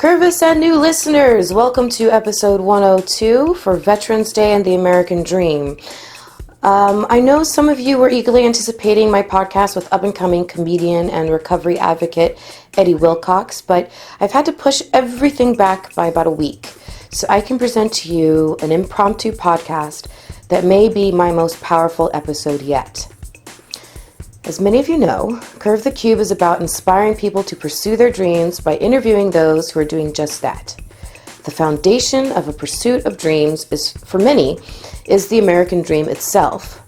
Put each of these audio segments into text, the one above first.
Curvists and new listeners, welcome to episode 102 for Veterans Day and the American Dream. I know some of you were eagerly anticipating my podcast with up-and-coming comedian and recovery advocate Eddie Wilcox, but I've had to push everything back by about a week so I can present to you an impromptu podcast that may be my most powerful episode yet. As many of you know, Curve the Cube is about inspiring people to pursue their dreams by interviewing those who are doing just that. The foundation of a pursuit of dreams is, for many, is the American dream itself.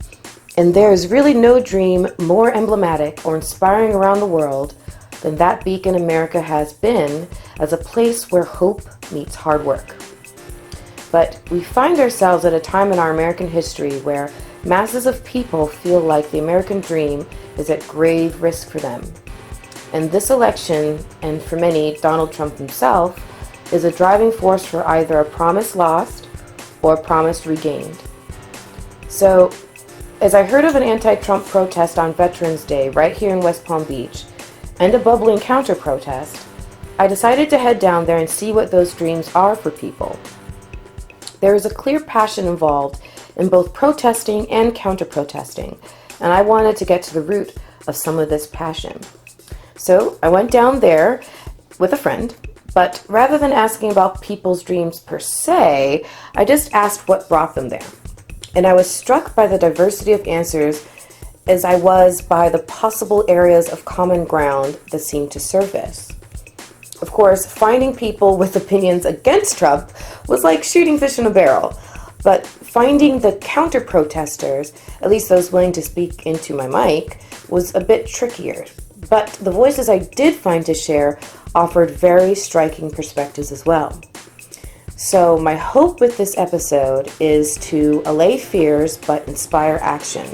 And there is really no dream more emblematic or inspiring around the world than that beacon America has been as a place where hope meets hard work. But we find ourselves at a time in our American history where masses of people feel like the American dream is at grave risk for them. And this election, and for many, Donald Trump himself, is a driving force for either a promise lost or a promise regained. So, as I heard of an anti-Trump protest on Veterens Day right here in West Palm Beach, and a bubbling counter-protest, I decided to head down there and see what those dreams are for people. There is a clear passion involved in both protesting and counter-protesting, and I wanted to get to the root of some of this passion. So I went down there with a friend, but rather than asking about people's dreams per se, I just asked what brought them there. And I was struck by the diversity of answers as I was by the possible areas of common ground that seemed to surface. Of course, finding people with opinions against Trump was like shooting fish in a barrel. But finding the counter-protesters, at least those willing to speak into my mic, was a bit trickier. But the voices I did find to share offered very striking perspectives as well. So my hope with this episode is to allay fears but inspire action,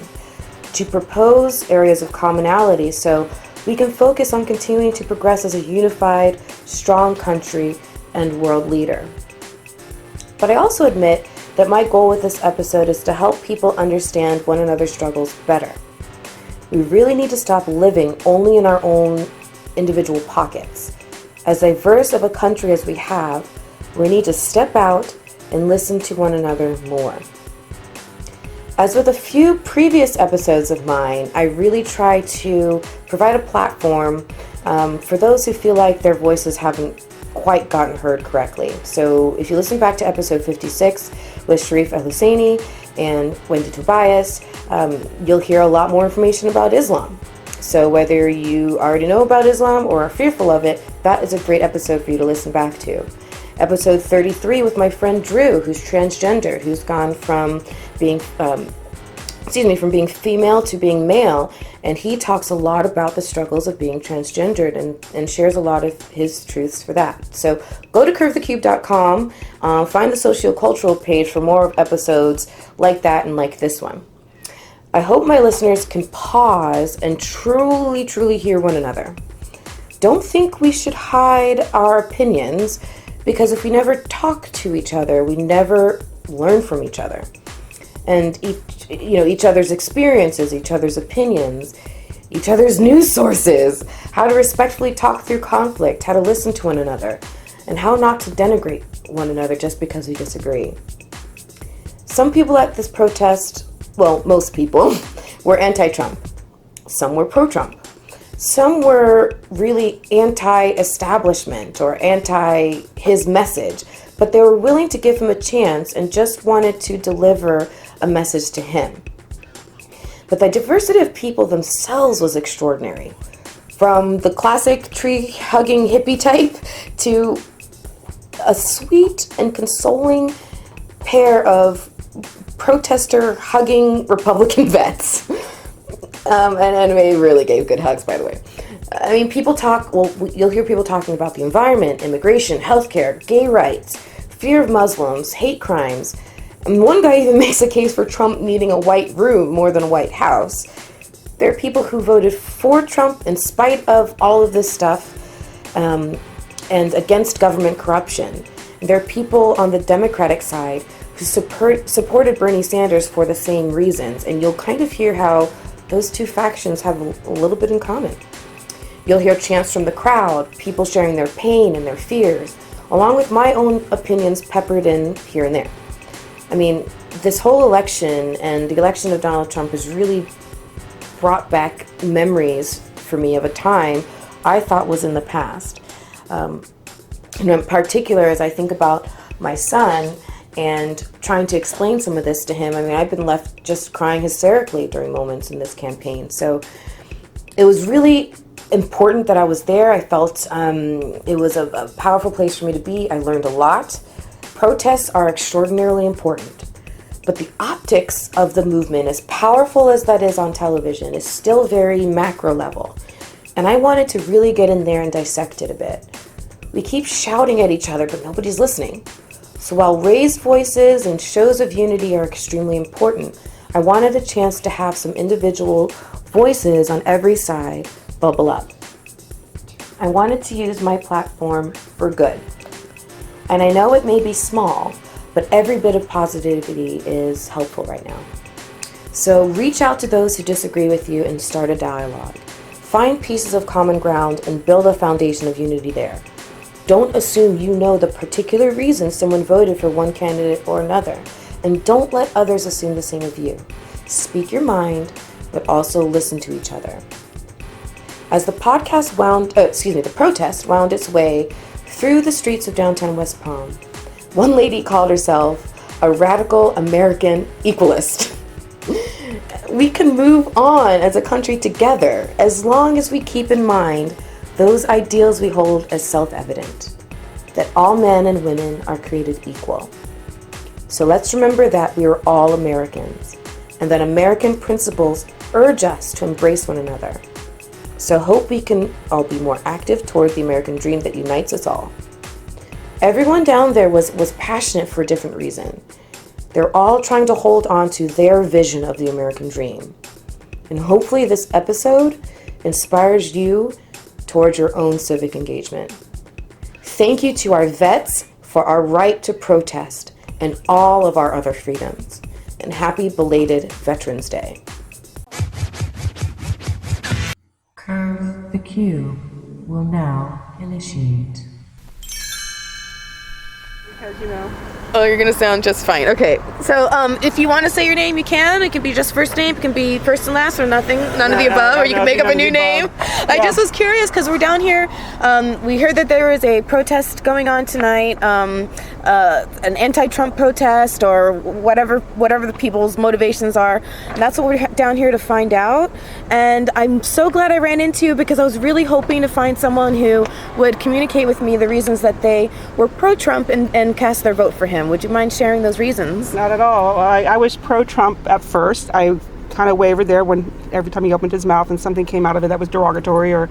to propose areas of commonality so we can focus on continuing to progress as a unified, strong country and world leader. But I also admit that my goal with this episode is to help people understand one another's struggles better. We really need to stop living only in our own individual pockets. As diverse of a country as we have, we need to step out and listen to one another more. As with a few previous episodes of mine, I really try to provide a platform for those who feel like their voices haven't quite gotten heard correctly. So if you listen back to episode 56 with Sharif El-Husseini and Wendy Tobias, you'll hear a lot more information about Islam. So whether you already know about Islam or are fearful of it, that is a great episode for you to listen back to. Episode 33 with my friend Drew, who's transgendered, who's gone from being from being female to being male, and he talks a lot about the struggles of being transgendered and shares a lot of his truths for that. So go to curvethecube.com, find the SOCIOCULTURAL page for more episodes like that and like this one. I hope my listeners can pause and truly hear one another. Don't think we should hide our opinions, because if we never talk to each other, we never learn from each other. And each other's experiences, each other's opinions, each other's news sources, how to respectfully talk through conflict, how to listen to one another, and how not to denigrate one another just because we disagree. Some people at this protest, well, most people, were anti-Trump. Some were pro-Trump. Some were really anti-establishment or anti his message, but they were willing to give him a chance and just wanted to deliver a message to him. But the diversity of people themselves was extraordinary. From the classic tree-hugging hippie type to a sweet and consoling pair of protester-hugging Republican vets. And they really gave good hugs, by the way. I mean, you'll hear people talking about the environment, immigration, healthcare, gay rights, fear of Muslims, hate crimes. And one guy even makes a case for Trump needing a white room more than a White House. There are people who voted for Trump in spite of all of this stuff and against government corruption. And there are people on the Democratic side who supported Bernie Sanders for the same reasons. And you'll kind of hear how those two factions have a little bit in common. You'll hear chants from the crowd, people sharing their pain and their fears, along with my own opinions peppered in here and there. I mean, this whole election and the election of Donald Trump has really brought back memories for me of a time I thought was in the past. In particular, as I think about my son and trying to explain some of this to him, I mean, I've been left just crying hysterically during moments in this campaign. So it was really important that I was there. I felt it was a powerful place for me to be. I learned a lot. Protests are extraordinarily important, but the optics of the movement, as powerful as that is on television, is still very macro level. And I wanted to really get in there and dissect it a bit. We keep shouting at each other, but nobody's listening. So while raised voices and shows of unity are extremely important, I wanted a chance to have some individual voices on every side bubble up. I wanted to use my platform for good. And I know it may be small, but every bit of positivity is helpful right now. So reach out to those who disagree with you and start a dialogue. Find pieces of common ground and build a foundation of unity there. Don't assume you know the particular reason someone voted for one candidate or another, and don't let others assume the same of you. Speak your mind, but also listen to each other. As the protest wound its way through the streets of downtown West Palm, one lady called herself a radical American equalist. We can move on as a country together as long as we keep in mind those ideals we hold as self-evident, that all men and women are created equal. So let's remember that we are all Americans, and that American principles urge us to embrace one another. So hope we can all be more active toward the American dream that unites us all. Everyone down there was passionate for a different reason. They're all trying to hold on to their vision of the American dream. And hopefully this episode inspires you towards your own civic engagement. Thank you to our vets for our right to protest and all of our other freedoms. And happy belated Veterans Day. Curve the cue will now initiate. Because, you know. Oh, you're gonna sound just fine. Okay, so if you want to say your name, you can. It can be just first name. It can be first and last, or nothing, none of the above, or you can make up a new name. I just was curious because we're down here. We heard that there is a protest going on tonight, an anti-Trump protest, or whatever the people's motivations are. And that's what we're down here to find out. And I'm so glad I ran into you because I was really hoping to find someone who would communicate with me the reasons that they were pro-Trump and cast their vote for him. Would you mind sharing those reasons? Not at all. I was pro-Trump at first. I kind of wavered there when every time he opened his mouth and something came out of it that was derogatory.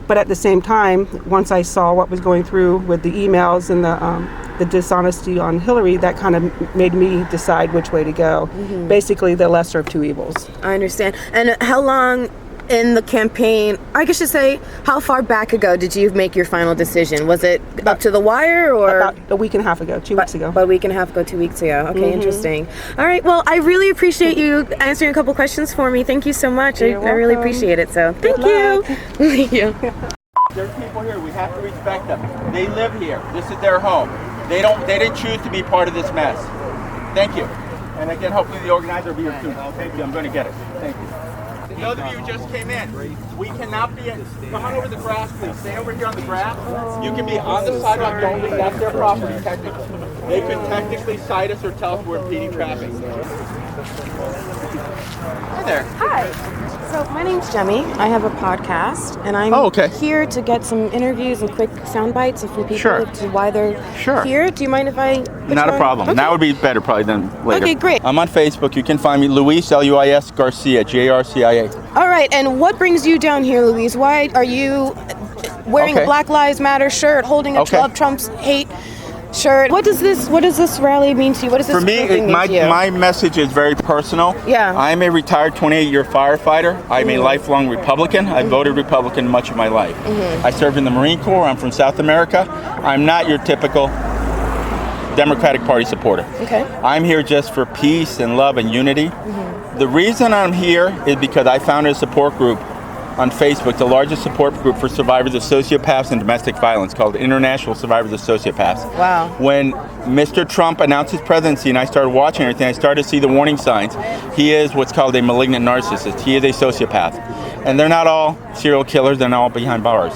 But at the same time, once I saw what was going through with the emails and the dishonesty on Hillary, that kind of made me decide which way to go. Mm-hmm. Basically, the lesser of two evils. I understand. And how long in the campaign, I guess you say, how far back ago did you make your final decision? Was it up to the wire, or? About a week and a half ago, 2 weeks ago. About a week and a half ago, 2 weeks ago. Okay, interesting. All right, well, I really appreciate you answering a couple questions for me. Thank you so much. I really appreciate it. So, thank you. Thank you. There's people here. We have to respect them. They live here. This is their home. They didn't choose to be part of this mess. Thank you. And again, hopefully the organizer will be here soon. Thank you. I'm going to get it. Thank you. Those of you who just came in, we cannot be come on over the grass, please. Stay over here on the grass. You can be on the sidewalk only. That's their property, technically. They could technically cite us or tell us we're impeding traffic. Hi there. Hi. So my name's Jemmy. I have a podcast, and I'm here to get some interviews and quick sound bites from people as to why they're here. Do you mind if I... Not a problem. Okay. That would be better probably than later. Okay, great. I'm on Facebook. You can find me, Luis, Luis Garcia, Garcia. All right, and what brings you down here, Luis? Why are you wearing a Black Lives Matter shirt, holding a Trump's hate shirt? What does this rally mean to you? What does this For me, my message is very personal. Yeah. I'm a retired 28-year firefighter. I'm a lifelong Republican. I voted Republican much of my life. I served in the Marine Corps. I'm from South America. I'm not your typical Democratic Party supporter. Okay. I'm here just for peace and love and unity. The reason I'm here is because I founded a support group on Facebook the largest support group for survivors of sociopaths and domestic violence called International Survivors of Sociopaths. Wow. When Mr. Trump announced his presidency and I started watching everything, I started to see the warning signs. He is what's called a malignant narcissist. He is a sociopath. And they're not all serial killers, they're not all behind bars.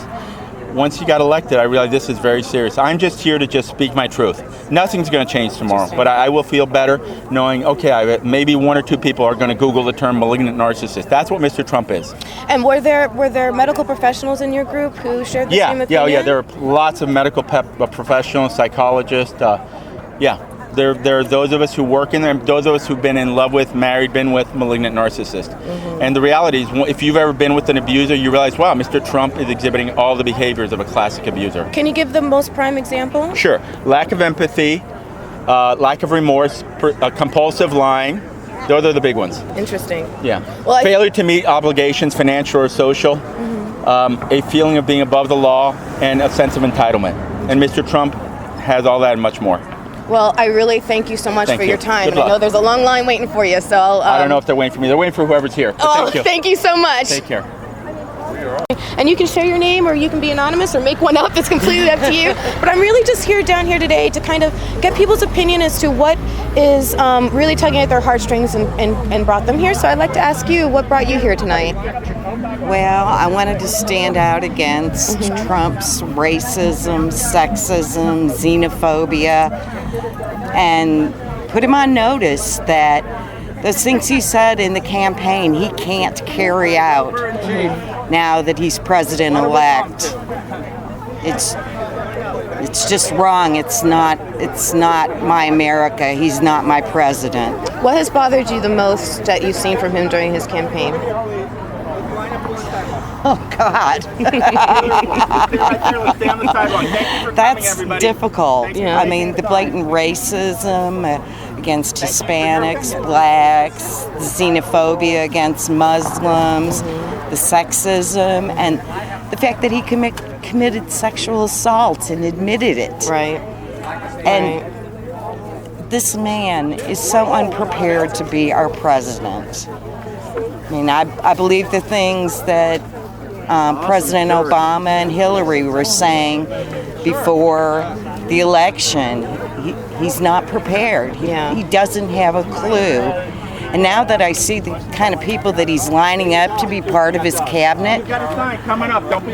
Once he got elected, I realized this is very serious. I'm just here to just speak my truth. Nothing's going to change tomorrow, but I will feel better knowing, okay, maybe one or two people are going to Google the term malignant narcissist. That's what Mr. Trump is. And were there medical professionals in your group who shared the same opinion? Yeah. There are lots of medical professionals, psychologists. There are those of us who work in there, and those of us who've been in love with, married, been with malignant narcissists. Mm-hmm. And the reality is, if you've ever been with an abuser, you realize, wow, Mr. Trump is exhibiting all the behaviors of a classic abuser. Can you give the most prime example? Sure. Lack of empathy, lack of remorse, compulsive lying. Those are the big ones. Interesting. Yeah. Well, failure to meet obligations, financial or social, a feeling of being above the law, and a sense of entitlement. And Mr. Trump has all that and much more. Well, I really thank you so much for your time. Good luck. I know there's a long line waiting for you, so I don't know if they're waiting for me. They're waiting for whoever's here. Thank you so much. Take care. And you can share your name, or you can be anonymous, or make one up. It's completely up to you. But I'm really just down here today to kind of get people's opinion as to what is really tugging at their heartstrings and brought them here. So I'd like to ask you, what brought you here tonight? Well, I wanted to stand out against Trump's racism, sexism, xenophobia, and put him on notice that those things he said in the campaign he can't carry out now that he's president-elect. It's just wrong. It's not my America. He's not my president. What has bothered you the most that you've seen from him during his campaign? Oh, God. That's difficult. Yeah. I mean, the blatant racism against Hispanics, blacks, the xenophobia against Muslims, the sexism, and the fact that he committed sexual assault and admitted it. Right. And this man is so unprepared to be our president. I mean, I believe the things that President Obama and Hillary were saying before the election. He's not prepared. He doesn't have a clue. And now that I see the kind of people that he's lining up to be part of his cabinet,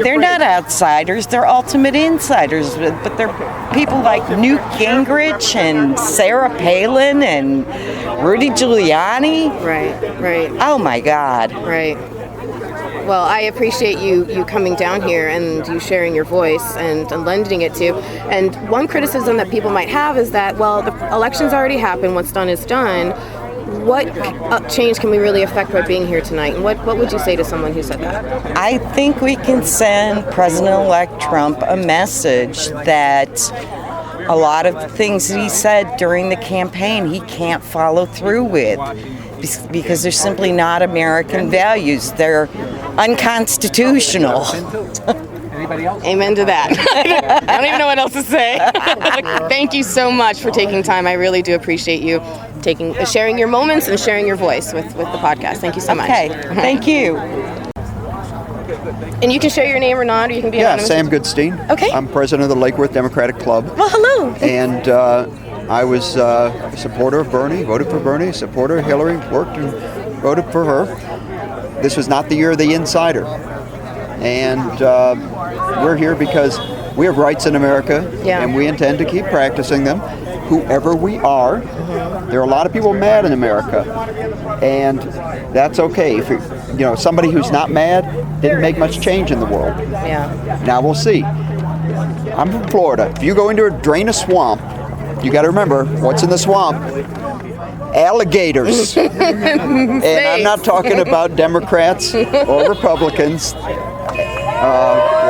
they're not outsiders, they're ultimate insiders. But they're people like Newt Gingrich and Sarah Palin and Rudy Giuliani. Right. Oh my God. Right. Well, I appreciate you coming down here and you sharing your voice and lending it to. And one criticism that people might have is that, well, the election's already happened. What's done is done. What change can we really affect by being here tonight? And what would you say to someone who said that? I think we can send President-elect Trump a message that a lot of the things that he said during the campaign he can't follow through with because they're simply not American values. They're unconstitutional. Amen to that. I don't even know what else to say. Thank you so much for taking time. I really do appreciate you sharing your moments and sharing your voice with the podcast. Thank you so much. Okay, thank you. And you can share your name or not, or you can be anonymous. Sam Goodstein. Okay. I'm president of the Lake Worth Democratic Club. Well, hello. And I was a supporter of Bernie, voted for Bernie, supporter of Hillary, worked and voted for her. This was not the year of the insider. And we're here because we have rights in America, and we intend to keep practicing them, whoever we are. There are a lot of people mad in America, and that's okay. If somebody who's not mad didn't make much change in the world. Yeah. Now we'll see. I'm from Florida. If you go into drain a swamp, you got to remember what's in the swamp. Alligators. And I'm not talking about Democrats or Republicans.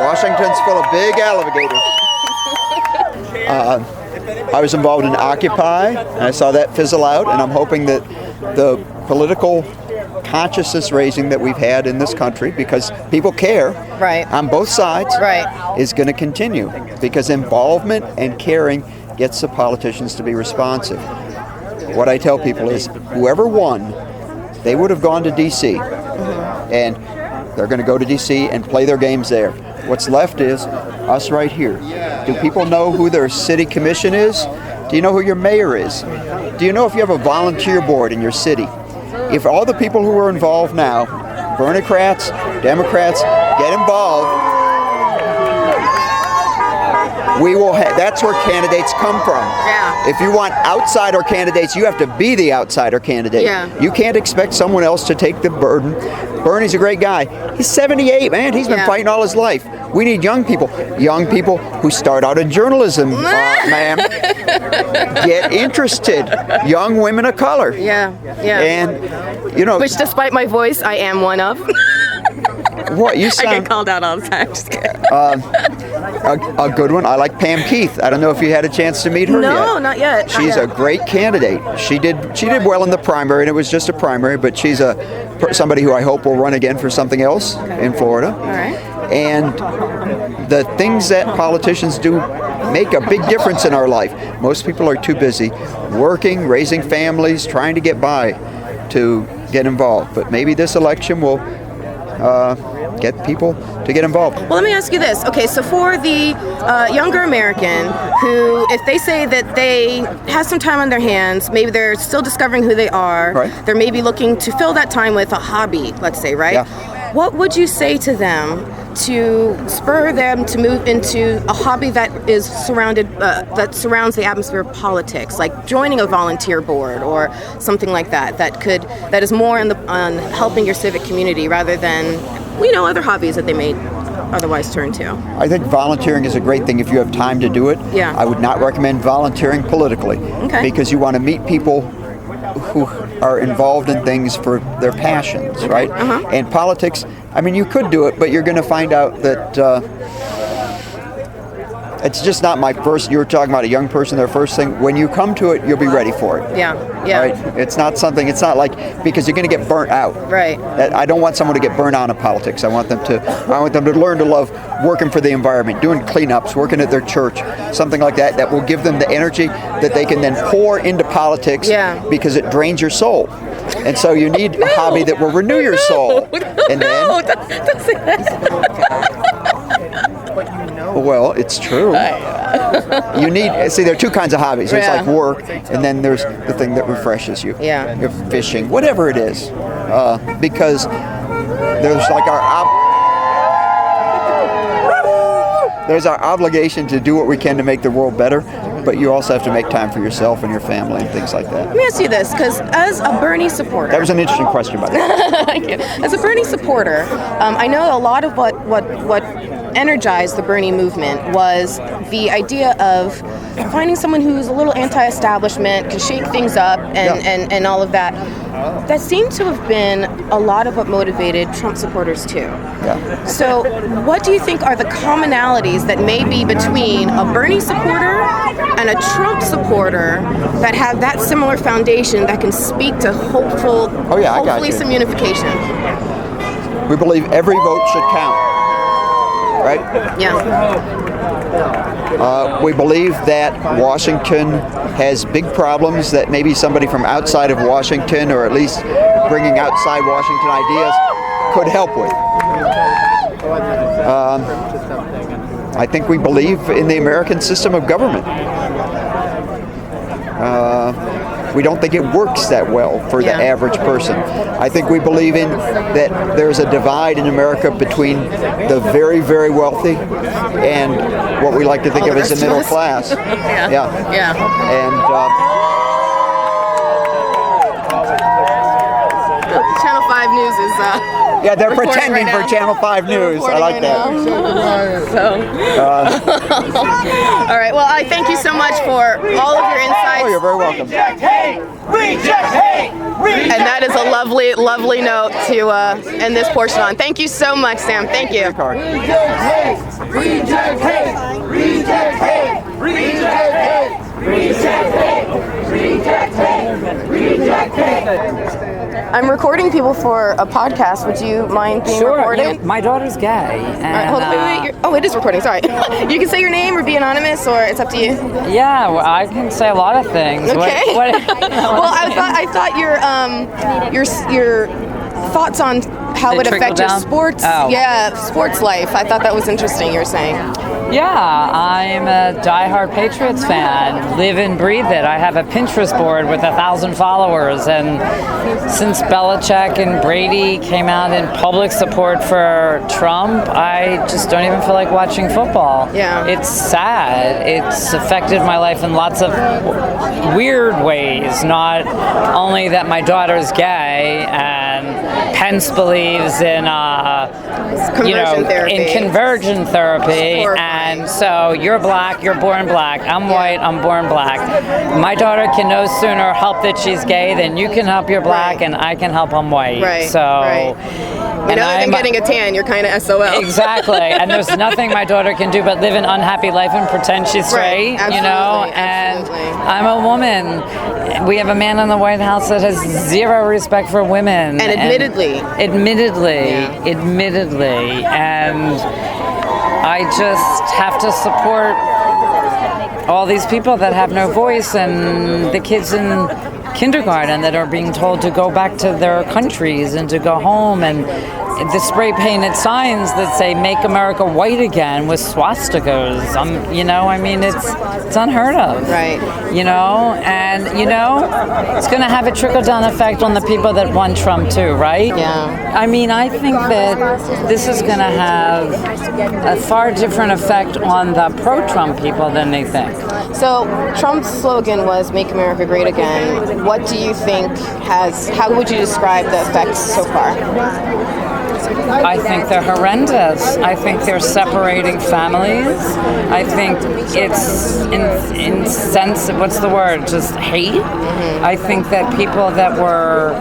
Washington's full of big alligators. I was involved in Occupy, and I saw that fizzle out, and I'm hoping that the political consciousness raising that we've had in this country, because people care on both sides, is going to continue, because involvement and caring gets the politicians to be responsive. What I tell people is, whoever won, they would have gone to D.C. And They're going to go to D.C. and play their games there. What's left is us right here. Do people know who their city commission is? Do you know who your mayor is? Do you know if you have a volunteer board in your city? If all the people who are involved now, Bernicrats, Democrats, get involved, we will that's where candidates come from. Yeah. If you want outsider candidates, you have to be the outsider candidate. Yeah. You can't expect someone else to take the burden. Bernie's a great guy. He's 78, man. He's been fighting all his life. We need young people who start out in journalism, ma'am. Get interested. Young women of color. Yeah. And, you know. Which, despite my voice, I am one of. What, you I sound... get called out all the time. Just kidding. A good one. I like Pam Keith. I don't know if you had a chance to meet her yet. No, not yet. She's a great candidate. She did well in the primary, and it was just a primary, but she's somebody who I hope will run again for something else in Florida. All right. And the things that politicians do make a big difference in our life. Most people are too busy working, raising families, trying to get by to get involved. But maybe this election will get people to get involved. Well, let me ask you this. Okay, so for the younger American who, if they say that they have some time on their hands, maybe they're still discovering who they are, right. They're maybe looking to fill that time with a hobby, let's say, right? Yeah. What would you say to them to spur them to move into a hobby that is that surrounds the atmosphere of politics, like joining a volunteer board or something like that, that is more on helping your civic community rather than other hobbies that they may otherwise turn to? I think volunteering is a great thing if you have time to do it. Yeah. I would not recommend volunteering politically. Okay. Because you want to meet people who are involved in things for their passions, right? Uh-huh. And politics, I mean, you could do it, but you're going to find out that it's just not my first. You were talking about a young person, their first thing. When you come to it, you'll be ready for it. Yeah. Right? It's not like, because you're going to get burnt out. Right. I don't want someone to get burnt out in politics. I want them to learn to love working for the environment, doing cleanups, working at their church, something like that will give them the energy that they can then pour into politics. Yeah. Because it drains your soul. And so you need a hobby that will renew your soul. And then, don't say that. well, it's true. You need, there are two kinds of hobbies. There's like work, and then there's the thing that refreshes you. Yeah. You're fishing, whatever it is. Because there's like there's our obligation to do what we can to make the world better, but you also have to make time for yourself and your family and things like that. Let me ask you this, because as a Bernie supporter... That was an interesting question, by the way. Thank you. As a Bernie supporter, I know a lot of what energized the Bernie movement was the idea of finding someone who's a little anti-establishment, can shake things up, and all of that. That seemed to have been a lot of what motivated Trump supporters too. Yeah. So what do you think are the commonalities that may be between a Bernie supporter and a Trump supporter that have that similar foundation that can speak to hopefully some unification? We believe every vote should count, right? Yeah. We believe that Washington has big problems that maybe somebody from outside of Washington, or at least bringing outside Washington ideas, could help with. I think we believe in the American system of government. We don't think it works that well for the average person. I think we believe in that there's a divide in America between the very, very wealthy and what we like to think of as the middle class. Yeah. And Channel 5 News is... yeah, they're pretending for Channel 5 News. I like that. All right. Well, I thank you so much for all of your insights. Oh, you're very welcome. Reject hate! Reject hate! Reject And that is a lovely, lovely note to end this portion on. Thank you so much, Sam. Thank you. Reject hate! Reject hate! Reject hate! Reject hate! Reject hate! Reject hate! Reject hate! I'm recording people for a podcast. Would you mind being recorded? Sure. My daughter's gay. And, All right, hold on, wait. Oh, it is recording. Sorry. You can say your name or be anonymous, or it's up to you. Yeah, well, I can say a lot of things. Okay. What Well, I thought your thoughts on how The it would affect your trickle-down? sports. Oh. Yeah, sports life. I thought that was interesting. You were saying. Yeah, I'm a diehard Patriots fan. Live and breathe it. I have a Pinterest board with 1,000 followers, and since Belichick and Brady came out in public support for Trump, I just don't even feel like watching football. Yeah. It's sad. It's affected my life in lots of weird ways. Not only that my daughter's gay and Pence believes in Conversion therapy. in conversion therapy, It's horrifying. and so you're black, you're born black. I'm white, I'm born black. My daughter can no sooner help that she's gay than you can help you're black, Right. and I can help I'm white. Right. So, Right. You know, even getting a tan, you're kind of SOL. Exactly, and there's nothing my daughter can do but live an unhappy life and pretend she's straight, Right. you know, Absolutely, and absolutely. I'm a woman. We have a man in the White House that has zero respect for women. And admittedly. Admittedly, and I just have to support all these people that have no voice, and the kids in kindergarten that are being told to go back to their countries and to go home, and the spray painted signs that say "Make America White Again" with swastikas. It's unheard of. Right. And it's going to have a trickle-down effect on the people that won Trump too, right? Yeah. I think that this is going to have a far different effect on the pro-Trump people than they think. So Trump's slogan was "Make America Great Again." What do you think how would you describe the effects so far? I think they're horrendous. I think they're separating families. I think it's insensitive. What's the word? Just hate. Mm-hmm. I think that people that were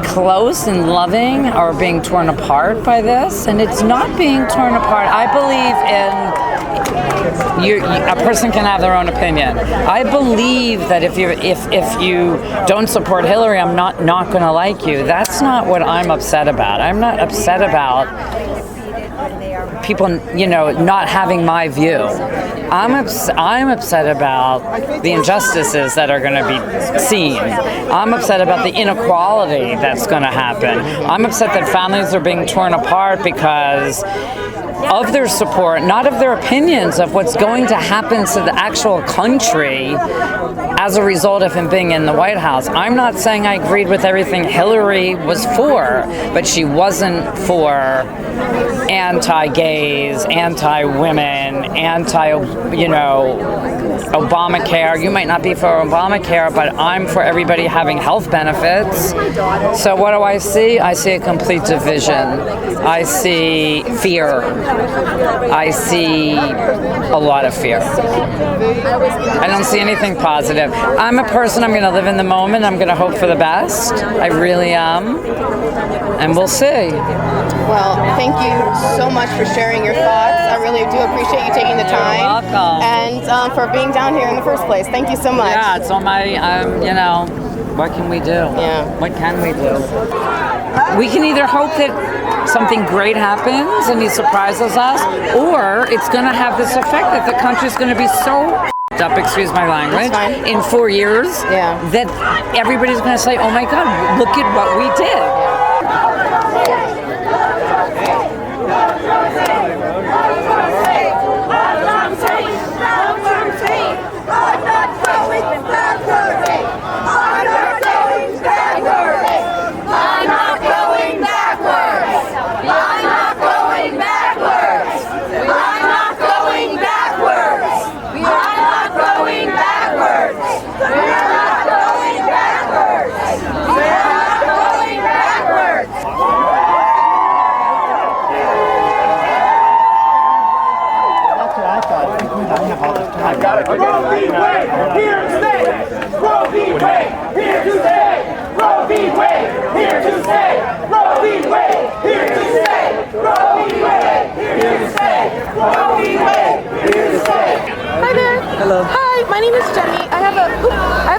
close and loving are being torn apart by this, and it's not being torn apart. I believe in a person can have their own opinion. I believe that if you don't support Hillary, I'm not going to like you. That's not what I'm upset about. I'm not upset about people, not having my view. I'm upset about the injustices that are going to be seen. I'm upset about the inequality that's going to happen. I'm upset that families are being torn apart because of their support, not of their opinions of what's going to happen to the actual country as a result of him being in the White House. I'm not saying I agreed with everything Hillary was for, but she wasn't for anti-gays, anti-women, Obamacare. You might not be for Obamacare, but I'm for everybody having health benefits. So what do I see? I see a complete division. I see fear. I see a lot of fear. I don't see anything positive. I'm a person, I'm going to live in the moment. I'm going to hope for the best. I really am. And we'll see. Well, thank you so much for sharing your thoughts. I really do appreciate you taking the time. You're welcome. And for being down here in the first place. Thank you so much. Yeah, it's on my, what can we do? Yeah. What can we do? We can either hope that something great happens and he surprises us, or it's going to have this effect that the country's going to be so up, excuse my language, in 4 years that everybody's going to say, oh my God, look at what we did. Roe v. Wade, here to stay. Roe v. Wade, here to stay. Roe v. Wade, here to stay. Roe v. Wade, here to stay. Roe v. Wade, here to stay. Roe v. Wade, here to stay. Hi there. Hello. Hi, my name is Jenny. I have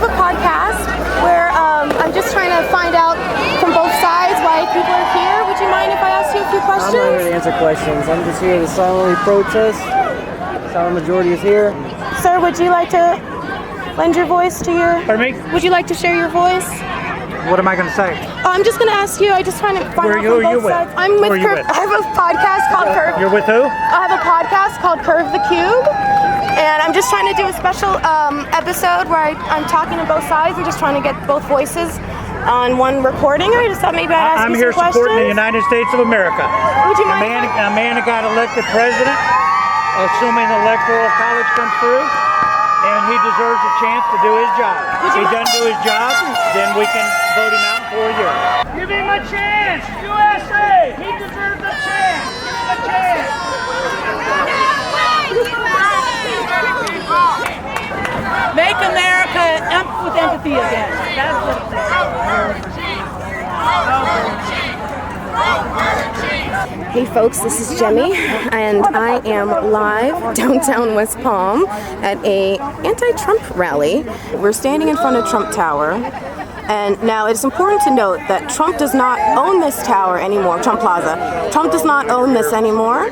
a podcast where I'm just trying to find out from both sides why people are here. Would you mind if I ask you a few questions? I'm not here to answer questions. I'm just here to silently protest. Silent majority is here. Sir, would you like to lend your voice to your... Pardon me? Would you like to share your voice? What am I going to say? I'm just going to ask you. I just trying to find out Who from are you both with? sides. I'm with Who are you Curve. with? I have a podcast called Curve. You're with who? I have a podcast called Curve the Cube, and I'm just trying to do a special episode where I'm talking to both sides and just trying to get both voices on one recording. I just thought maybe I'd ask I'm you here some questions. supporting the United States of America. Would you A mind? man that got elected president, assuming the electoral college comes through, and he deserves a chance to do his job. If he doesn't do his job, then we can vote him out for a year. Give him a chance, USA! He deserves a chance! Give him a chance! Make America with empathy again. That's what it says. Hey folks, this is Jemmy, and I am live downtown West Palm at a anti-Trump rally. We're standing in front of Trump Tower, and now it's important to note that Trump does not own this tower anymore, Trump Plaza. Trump does not own this anymore.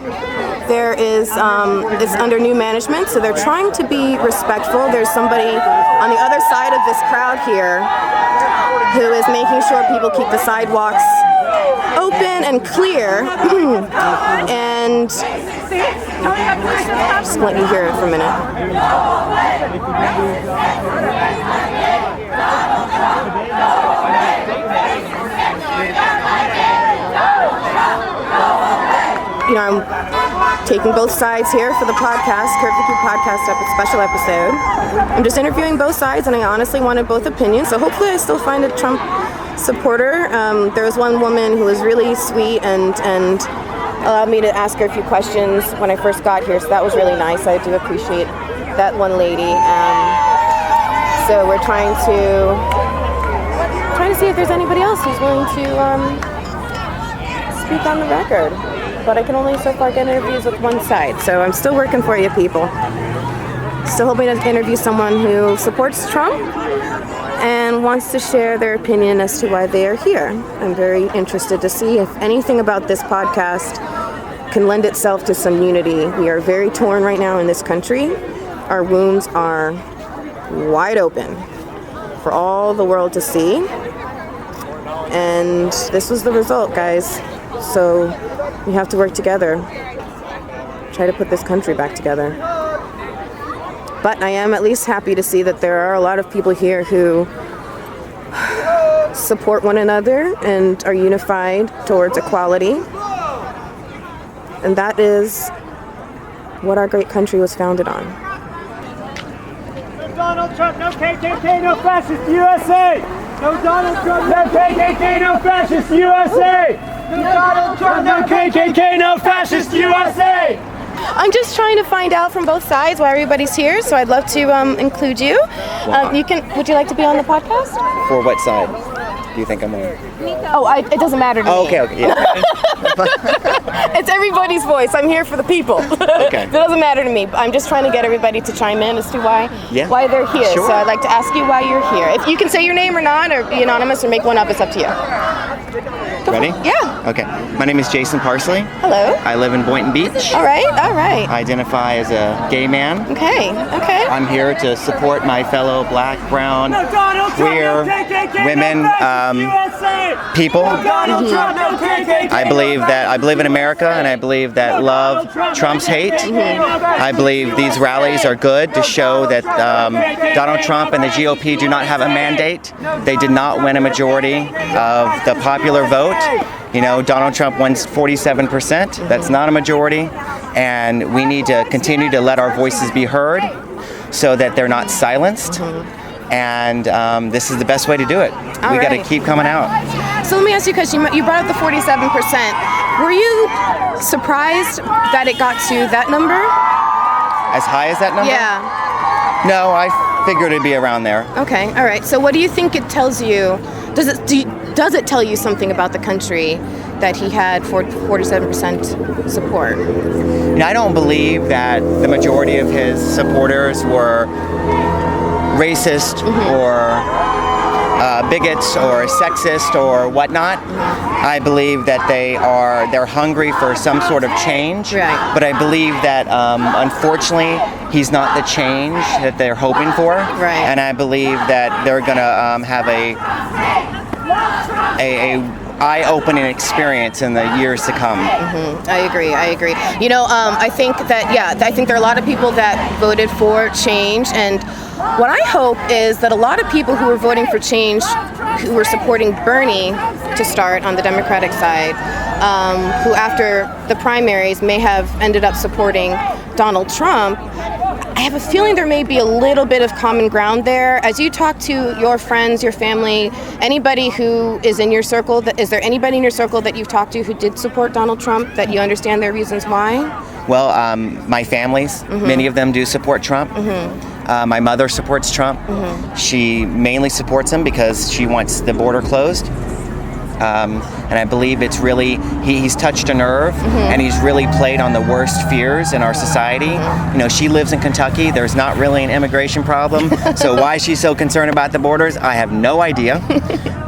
There is, it's under new management, so they're trying to be respectful. There's somebody on the other side of this crowd here who is making sure people keep the sidewalks open and clear, and just let you hear it for a minute. You know, I'm taking both sides here for the podcast, Curve the Cube podcast special episode. I'm just interviewing both sides, and I honestly wanted both opinions, so hopefully I still find a Trump supporter. There was one woman who was really sweet and allowed me to ask her a few questions when I first got here, so that was really nice. I do appreciate that one lady. So we're trying to see if there's anybody else who's willing to speak on the record. But I can only so far get interviews with one side, so I'm still working for you people. Still hoping to interview someone who supports Trump and wants to share their opinion as to why they are here. I'm very interested to see if anything about this podcast can lend itself to some unity. We are very torn right now in this country. Our wounds are wide open for all the world to see. And this was the result, guys. So we have to work together, try to put this country back together. But I am at least happy to see that there are a lot of people here who support one another and are unified towards equality. And that is what our great country was founded on. No Donald Trump, no KKK, no fascist USA! No Donald Trump, no KKK, no fascist USA! No Donald Trump, no KKK, no fascist USA! I'm just trying to find out from both sides why everybody's here, so I'd love to include you. Would you like to be on the podcast? For what side do you think I'm on? Oh, it doesn't matter to me. Okay, yeah. It's everybody's voice. I'm here for the people. Okay. It doesn't matter to me. I'm just trying to get everybody to chime in as to why they're here. Sure. So I'd like to ask you why you're here. If you can say your name or not, or be anonymous, or make one up, it's up to you. Ready? Yeah. Okay. My name is Jason Parsley. Hello. I live in Boynton Beach. All right. I identify as a gay man. Okay. I'm here to support my fellow black, brown, queer, women, people. I believe in America, and I believe that love trumps hate. I believe these rallies are good to show that Donald Trump and the GOP do not have a mandate. They did not win a majority of the popular vote. You know, Donald Trump won 47%. That's not a majority. And we need to continue to let our voices be heard so that they're not silenced. And this is the best way to do it. We got to keep coming out. So let me ask you a question. You brought up the 47%. Were you surprised that it got to that number? As high as that number? Yeah. No, I figured it'd be around there. Okay, all right. So what do you think it tells you? Does it tell you something about the country that he had 47% support? I don't believe that the majority of his supporters were racist or bigots or sexist or whatnot. I believe that they're hungry for some sort of change. Right. But I believe that unfortunately he's not the change that they're hoping for. Right. And I believe that they're gonna have a eye-opening experience in the years to come. I agree. You know, I think that, I think there are a lot of people that voted for change, and what I hope is that a lot of people who are voting for change, who were supporting Bernie to start on the Democratic side, who after the primaries may have ended up supporting Donald Trump, I have a feeling there may be a little bit of common ground there. As you talk to your friends, your family, anybody who is in your circle, is there anybody in your circle that you've talked to who did support Donald Trump, that you understand their reasons why? Well, my families, many of them do support Trump. My mother supports Trump. She mainly supports him because she wants the border closed. And I believe it's really, he's touched a nerve, and he's really played on the worst fears in our society. You know, she lives in Kentucky. There's not really an immigration problem. So why she's so concerned about the borders, I have no idea.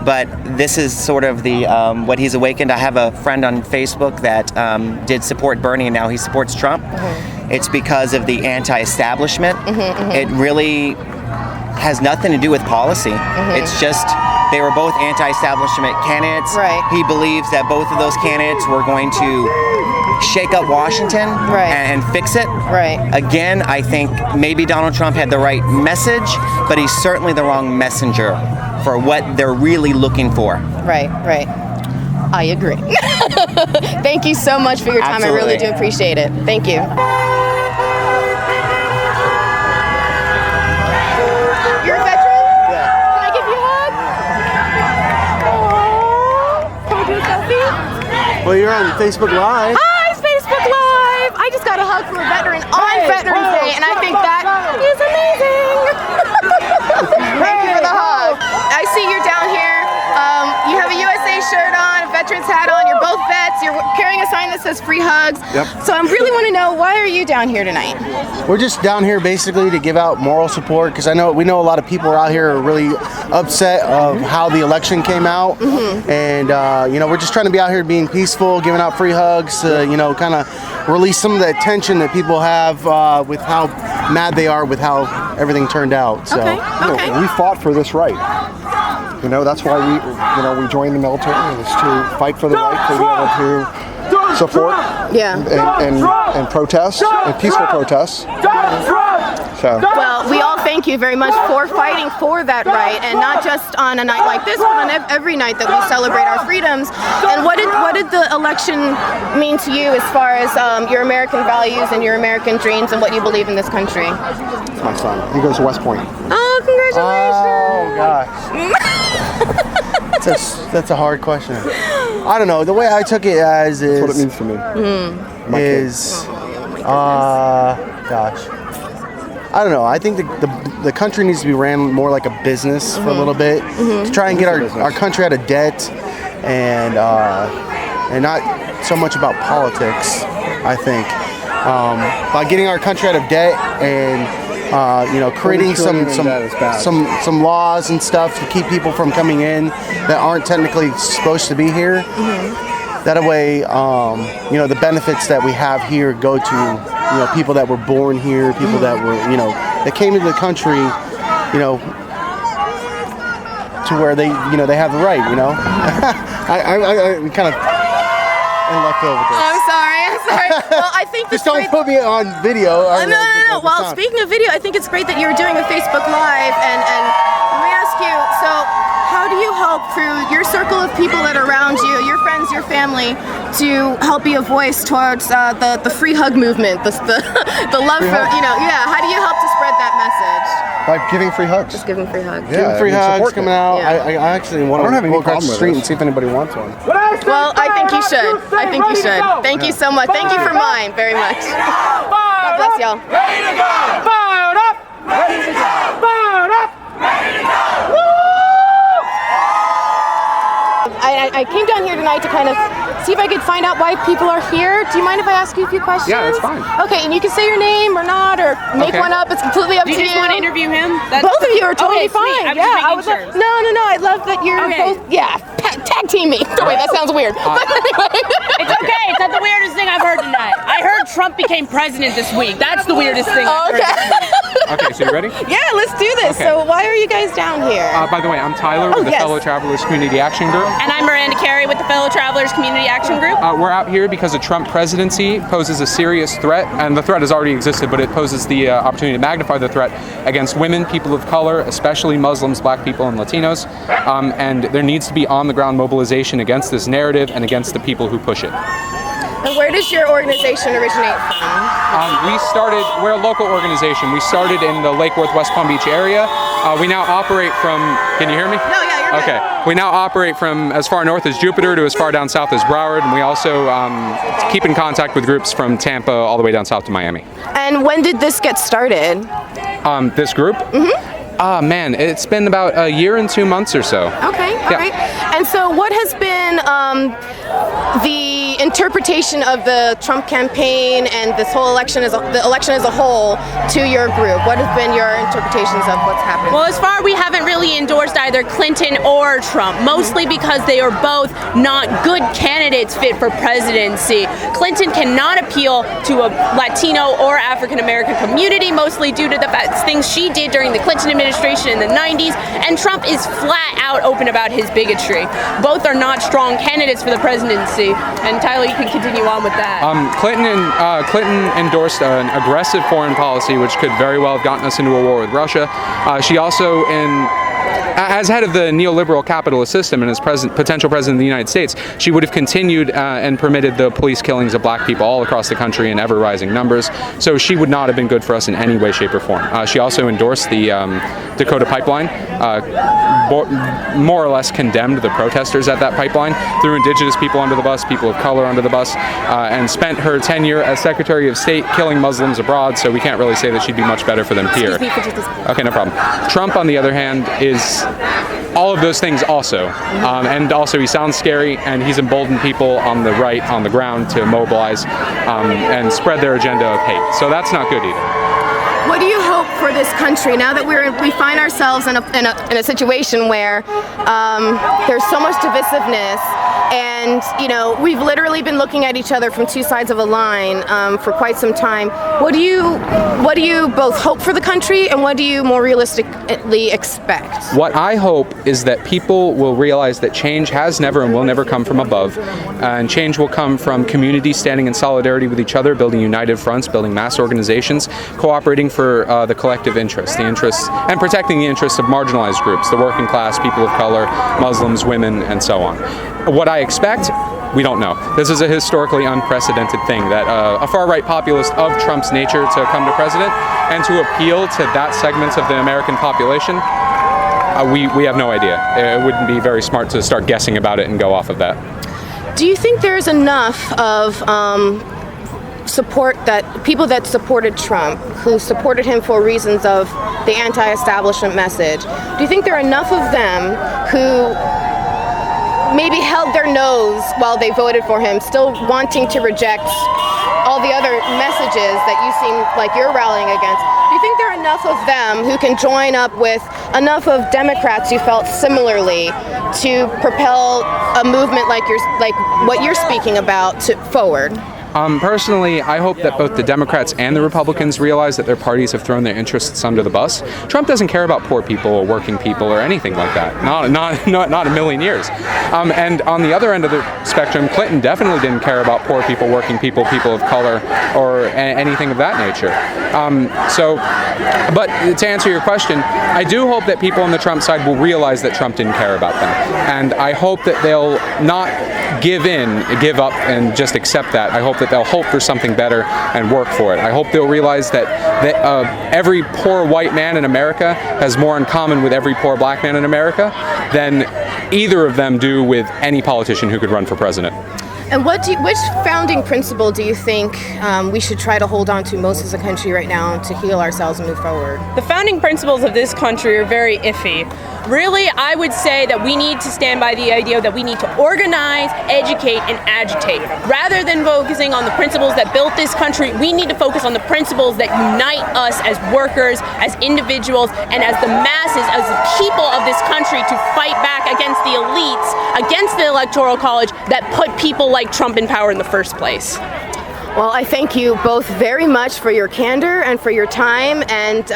But this is sort of the what he's awakened. I have a friend on Facebook that did support Bernie, and now he supports Trump. It's because of the anti-establishment. It really has nothing to do with policy. It's just they were both anti-establishment candidates. Right. He believes that both of those candidates were going to shake up Washington and fix it. Right. Again, I think maybe Donald Trump had the right message, but he's certainly the wrong messenger for what they're really looking for. Right. I agree. Thank you so much for your time. Absolutely. I really do appreciate it. Thank you. You're a veteran? Yeah. Can I give you a hug? Aww. Can we do a selfie? Well, you're on Facebook Live. Hi, Facebook Live! I just got a hug from a veteran on Veterans Day, and I think that is amazing! Thank you for the hug. I see you're down here. You have a USA shirt on, a veterans hat on, you're both vets, you're carrying a sign that says free hugs. Yep. So I really want to know, why are you down here tonight? We're just down here basically to give out moral support, because we know a lot of people out here are really upset of how the election came out, and we're just trying to be out here being peaceful, giving out free hugs, kind of release some of the tension that people have with how mad they are with how everything turned out. So we fought for this right. That's why we joined the military, is to fight for the right to be able to support and protest, and peaceful protests. So. Well, we all thank you very much for fighting for that right, and not just on a night like this, but on every night that we celebrate our freedoms. And what did the election mean to you as far as your American values and your American dreams and what you believe in this country? It's my son. He goes to West Point. Oh, congratulations! Oh gosh. That's a hard question. I don't know. The way I took it as is. That's what it means to me. Gosh. I don't know. I think the country needs to be ran more like a business for a little bit to try and get our country out of debt, and not so much about politics. I think by getting our country out of debt and creating some laws and stuff to keep people from coming in that aren't technically supposed to be here. That way, the benefits that we have here go to people that were born here, people that were that came into the country, to where they have the right. I kind of in left field with this. I'm sorry. Well, I think just don't put me on video. No. Well, speaking of video, I think it's great that you're doing a Facebook Live, and let me ask you, so how do you help through your circle of people that are around you, your friends, your family, to help be a voice towards the free hug movement, the love for, how do you help to spread that message? By giving free hugs. Just giving free hugs. Giving free hugs, coming out. Yeah. I actually want to go across the street and see if anybody wants one. Well, I think you should. Thank you so much. Thank you for mine very much. God bless y'all. Ready to go! Fired up! Ready to go! Fired up! Ready to go! Woo! I came down here tonight to kind of see if I could find out why people are here. Do you mind if I ask you a few questions? Yeah, that's fine. Okay, and you can say your name or not, or make one up. It's completely up to you. Do you just want to interview him? Both of you are totally fine. Sweet. I would love. No. I love that you're both. Yeah, tag team me. Wait, that sounds weird. But anyway. It's okay. It's not the weirdest thing I've heard tonight. I heard Trump became president this week. That's the weirdest thing I've heard this week. Okay, so you ready? Yeah, let's do this. Okay. So why are you guys down here? By the way, I'm Tyler with the Fellow Travelers Community Action Group. And I'm Miranda Carey with the Fellow Travelers Community Action Group. We're out here because the Trump presidency poses a serious threat, and the threat has already existed, but it poses the opportunity to magnify the threat against women, people of color, especially Muslims, black people, and Latinos. And there needs to be on-the-ground mobilization against this narrative and against the people who push it. And where does your organization originate from? We're a local organization. We started in the Lake Worth, West Palm Beach area. We now operate from, can you hear me? No, yeah, you're good. Okay. We now operate from as far north as Jupiter to as far down south as Broward, and we also keep in contact with groups from Tampa all the way down south to Miami. And when did this get started? This group? Mm-hmm. Man, it's been about a year and 2 months or so. Okay, all right. And so what has been the interpretation of the Trump campaign and this whole election the election as a whole to your group? What have been your interpretations of what's happening? Well, as far we haven't really endorsed either Clinton or Trump, mostly because they are both not good candidates fit for presidency. Clinton cannot appeal to a Latino or African American community, mostly due to the things she did during the Clinton administration in the 90s, and Trump is flat out open about his bigotry. Both are not strong candidates for the presidency, and Tyler, you can continue on with that. Clinton endorsed an aggressive foreign policy, which could very well have gotten us into a war with Russia. She also, as head of the neoliberal capitalist system and as potential president of the United States, she would have continued and permitted the police killings of black people all across the country in ever-rising numbers. So she would not have been good for us in any way, shape, or form. She also endorsed the Dakota pipeline, more or less condemned the protesters at that pipeline, threw indigenous people under the bus, people of color under the bus, and spent her tenure as Secretary of State killing Muslims abroad, so we can't really say that she'd be much better for them here. Okay, no problem. Trump, on the other hand, is all of those things also. And also he sounds scary, and he's emboldened people on the right, on the ground, to mobilize and spread their agenda of hate. So that's not good either. What do you hope for this country now that we find ourselves in a situation where there's so much divisiveness, and we've literally been looking at each other from two sides of a line for quite some time. What do you both hope for the country, and what do you more realistically expect? What I hope is that people will realize that change has never and will never come from above, and change will come from communities standing in solidarity with each other, building united fronts, building mass organizations, cooperating for the collective interests, and protecting the interests of marginalized groups, the working class, people of color, Muslims, women, and so on. What I expect, we don't know. This is a historically unprecedented thing, that a far-right populist of Trump's nature to come to president and to appeal to that segment of the American population, we have no idea. It wouldn't be very smart to start guessing about it and go off of that. Do you think there's enough of support that people that supported Trump, who supported him for reasons of the anti-establishment message, do you think there are enough of them who maybe held their nose while they voted for him, still wanting to reject all the other messages that you seem like you're rallying against? Do you think there are enough of them who can join up with enough of Democrats who felt similarly to propel a movement like what you're speaking about forward? Personally, I hope that both the Democrats and the Republicans realize that their parties have thrown their interests under the bus. Trump doesn't care about poor people or working people or anything like that. Not a million years. And on the other end of the spectrum, Clinton definitely didn't care about poor people, working people, people of color, or anything of that nature. But to answer your question, I do hope that people on the Trump side will realize that Trump didn't care about them. And I hope that they'll not give up and just accept that. I hope that they'll hope for something better and work for it. I hope they'll realize that every poor white man in America has more in common with every poor black man in America than either of them do with any politician who could run for president. And which founding principle do you think we should try to hold on to most as a country right now to heal ourselves and move forward? The founding principles of this country are very iffy. Really, I would say that we need to stand by the idea that we need to organize, educate, and agitate. Rather than focusing on the principles that built this country, we need to focus on the principles that unite us as workers, as individuals, and as the masses, as the people of this country, to fight back against the elites, against the Electoral College that put people like Trump in power in the first place. Well, I thank you both very much for your candor and for your time, and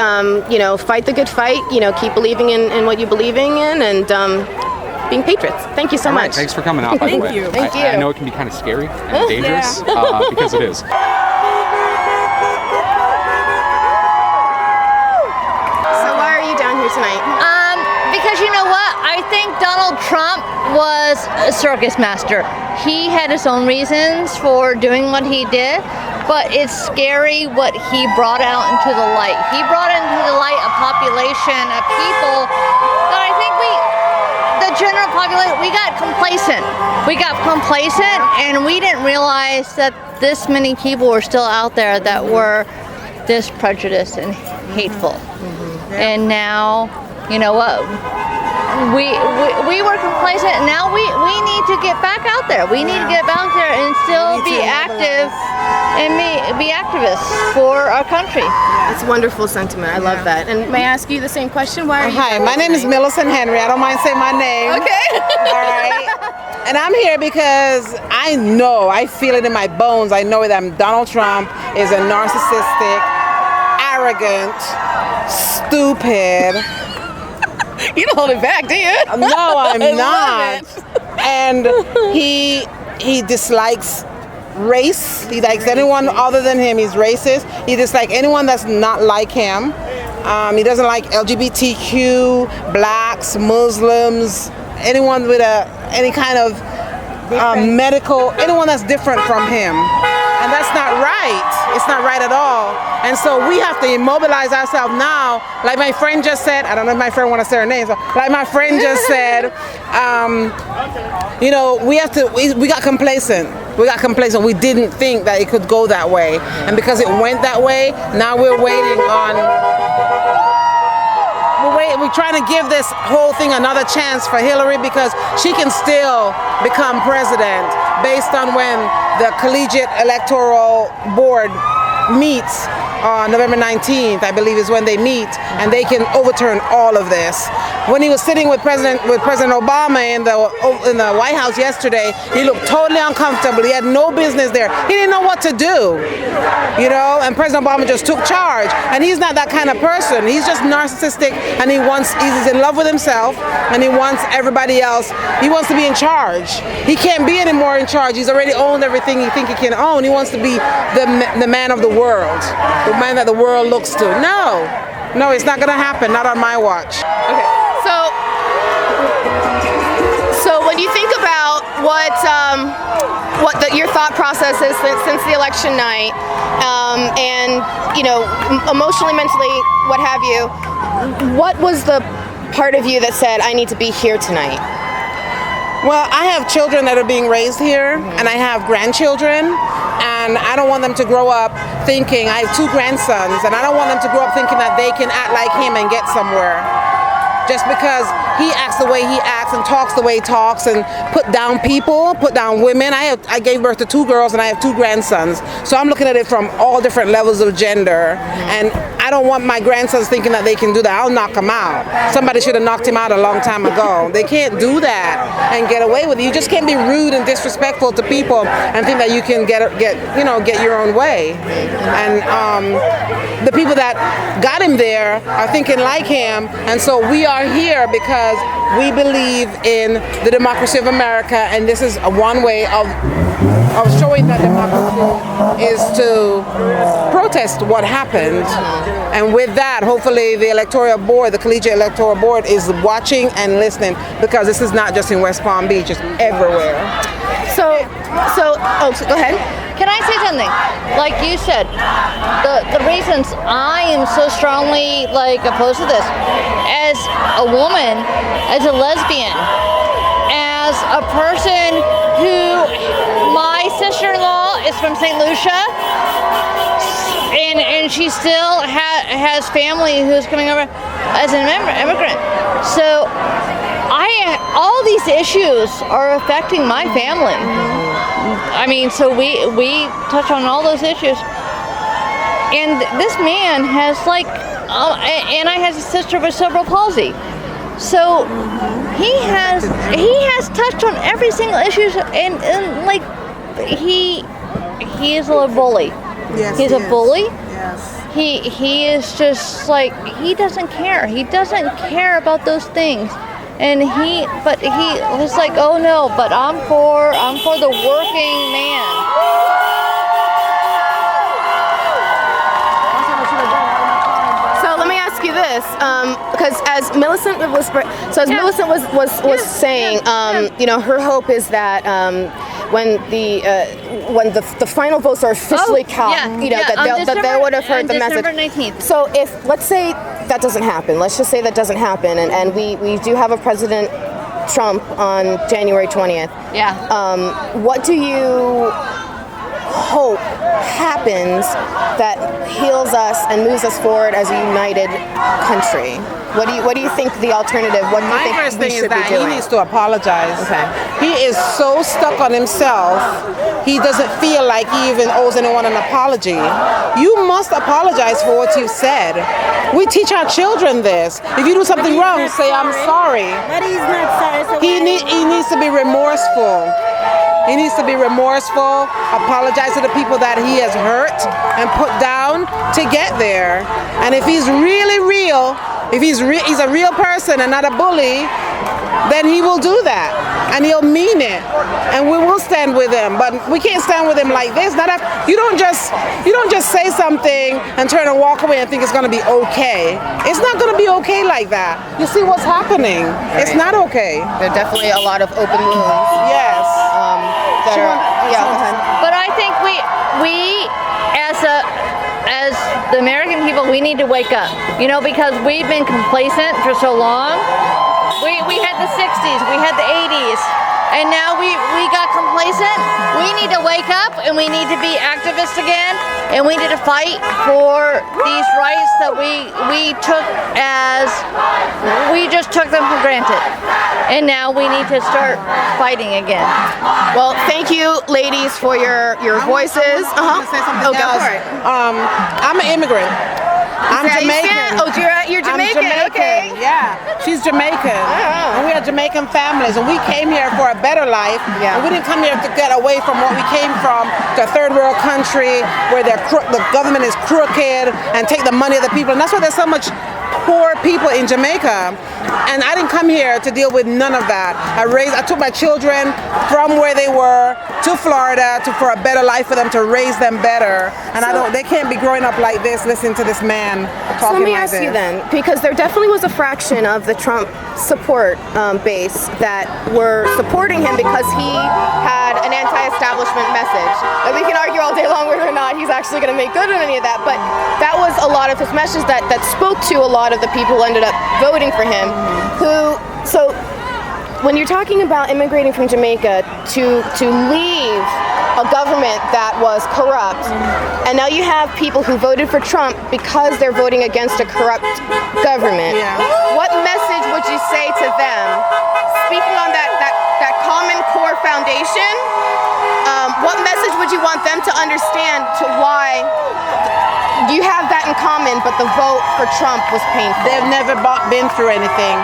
fight the good fight. Keep believing in what you believe in, and being patriots. Thank you so All right, much. thanks for coming out, by the way. Thank you. I know it can be kind of scary and dangerous because it is. So why are you down here tonight? Because you know what? I think Donald Trump was a circus master. He had his own reasons for doing what he did, but it's scary what he brought out into the light. He brought into the light a population of people that I think the general population, we got complacent. We got complacent, and we didn't realize that this many people were still out there that were this prejudiced and hateful. And now, you know what? We were complacent, and now we need to get back out there. We need to get back there and still be active and be activists for our country. It's a wonderful sentiment. I love that. And may I ask you the same question? Why are you Hi, my name is Millicent Henry. I don't mind saying my name. Okay. All right. And I'm here because I feel it in my bones. I know that Donald Trump is a narcissistic, arrogant, stupid. You don't hold it back, do you? No, I'm I not. And he dislikes race. He likes anyone other than him. He's racist. He dislikes anyone that's not like him. He doesn't like LGBTQ, blacks, Muslims, anyone with any kind of medical, anyone that's different from him. And that's not right. It's not right at all. And so we have to immobilize ourselves now. Like my friend just said, I don't know if my friend want to say her name, so like my friend just said, we got complacent. We got complacent. We didn't think that it could go that way. And because it went that way, now we're waiting on, we're trying to give this whole thing another chance for Hillary, because she can still become president based on when the Collegiate Electoral Board meets on November 19th, I believe is when they meet, and they can overturn all of this. When he was sitting with President Obama in the White House yesterday, he looked totally uncomfortable. He had no business there. He didn't know what to do, and President Obama just took charge. And he's not that kind of person. He's just narcissistic, and he's in love with himself, and he wants everybody else. He wants to be in charge. He can't be anymore in charge. He's already owned everything he thinks he can own. He wants to be the man of the world, the man that the world looks to. No, it's not gonna happen. Not on my watch. Okay. So when you think about your thought process is since the election night, and emotionally, mentally, what have you, what was the part of you that said, I need to be here tonight? Well, I have children that are being raised here, and I have grandchildren, and I don't want them to grow up thinking, I have 2 grandsons, and I don't want them to grow up thinking that they can act like him and get somewhere. Just because he acts the way he acts and talks the way he talks and put down people, put down women. I gave birth to 2 girls and I have 2 grandsons. So I'm looking at it from all different levels of gender. And I don't want my grandsons thinking that they can do that. I'll knock them out. Somebody should have knocked him out a long time ago. They can't do that and get away with it. You just can't be rude and disrespectful to people and think that you can get your own way. And the people that got him there are thinking like him, and so we are here because we believe in the democracy of America, and this is one way of showing that democracy is to protest what happened. And with that, hopefully the electoral board, the Collegiate Electoral Board, is watching and listening, because this is not just in West Palm Beach, it's everywhere. So go ahead. Can I say something? Like you said, the reasons I am so strongly opposed to this, as a woman, as a lesbian, as a person who, my sister-in-law is from St. Lucia, and she still has family who's coming over as an immigrant. So all these issues are affecting my family. I mean, so we touch on all those issues. And this man has and I have a sister with cerebral palsy. So he has touched on every single issue, and he is a bully. Yes, he's he a is. bully. Yes. He is just like, he doesn't care. He doesn't care about those things. And he was like, oh no, but I'm for the working man. So let me ask you this, because as Millicent was saying, you know, her hope is that when the final votes are officially cast, you know, that they would have heard the message. December 19th. So if, let's say that doesn't happen, let's just say that doesn't happen, and we do have a President Trump on January 20th. Yeah. What do you hope happens that heals us and moves us forward as a united country? What do you think the alternative? What do you My think first we thing is should be that doing? he needs to apologize. Okay. He is so stuck on himself, he doesn't feel like he even owes anyone an apology. You must apologize for what you've said. We teach our children this. If you do something wrong, say, I'm sorry. But he's not sorry. So He needs to be remorseful. He needs to be remorseful, apologize to the people that he has hurt and put down to get there. And if he's really real, if he's a real person and not a bully, then he will do that. And he'll mean it. And we will stand with him. But we can't stand with him like this. You don't just say something and turn and walk away and think it's gonna be okay. It's not gonna be okay like that. You see what's happening. Right. It's not okay. There are definitely a lot of open wounds. Yes. But I think we as the American people, we need to wake up. You know, because we've been complacent for so long. We had the 60s, we had the 80s, and now we got complacent. We need to wake up and we need to be activists again, and we need to fight for these rights that we just took them for granted. And now we need to start fighting again. Well, thank you, ladies, for your voices. I want to say something else. Go for it. I'm an immigrant. I'm Jamaican. Oh, you're Jamaican. I'm Jamaican. Okay. Yeah, she's Jamaican. And we are Jamaican families, and we came here for a better life. Yeah. And we didn't come here to get away from what we came from, the third world country where the government is crooked and take the money of the people. And that's why there's so much poor people in Jamaica. And I didn't come here to deal with none of that. I took my children from where they were to Florida for a better life for them, to raise them better. And they can't be growing up like this, listening to this man talking So let me like ask this. you then, because there definitely was a fraction of the Trump support base that were supporting him because he had an anti-establishment message. And we can argue all day long whether or not he's actually going to make good on any of that, but that was a lot of his message that spoke to a lot of the people who ended up voting for him. So when you're talking about immigrating from Jamaica to leave a government that was corrupt, and now you have people who voted for Trump because they're voting against a corrupt government. Yeah. What message would you say to them, speaking on that common core foundation? What message would you want them to understand to why you have that in common, but the vote for Trump was painful? They've never been through anything.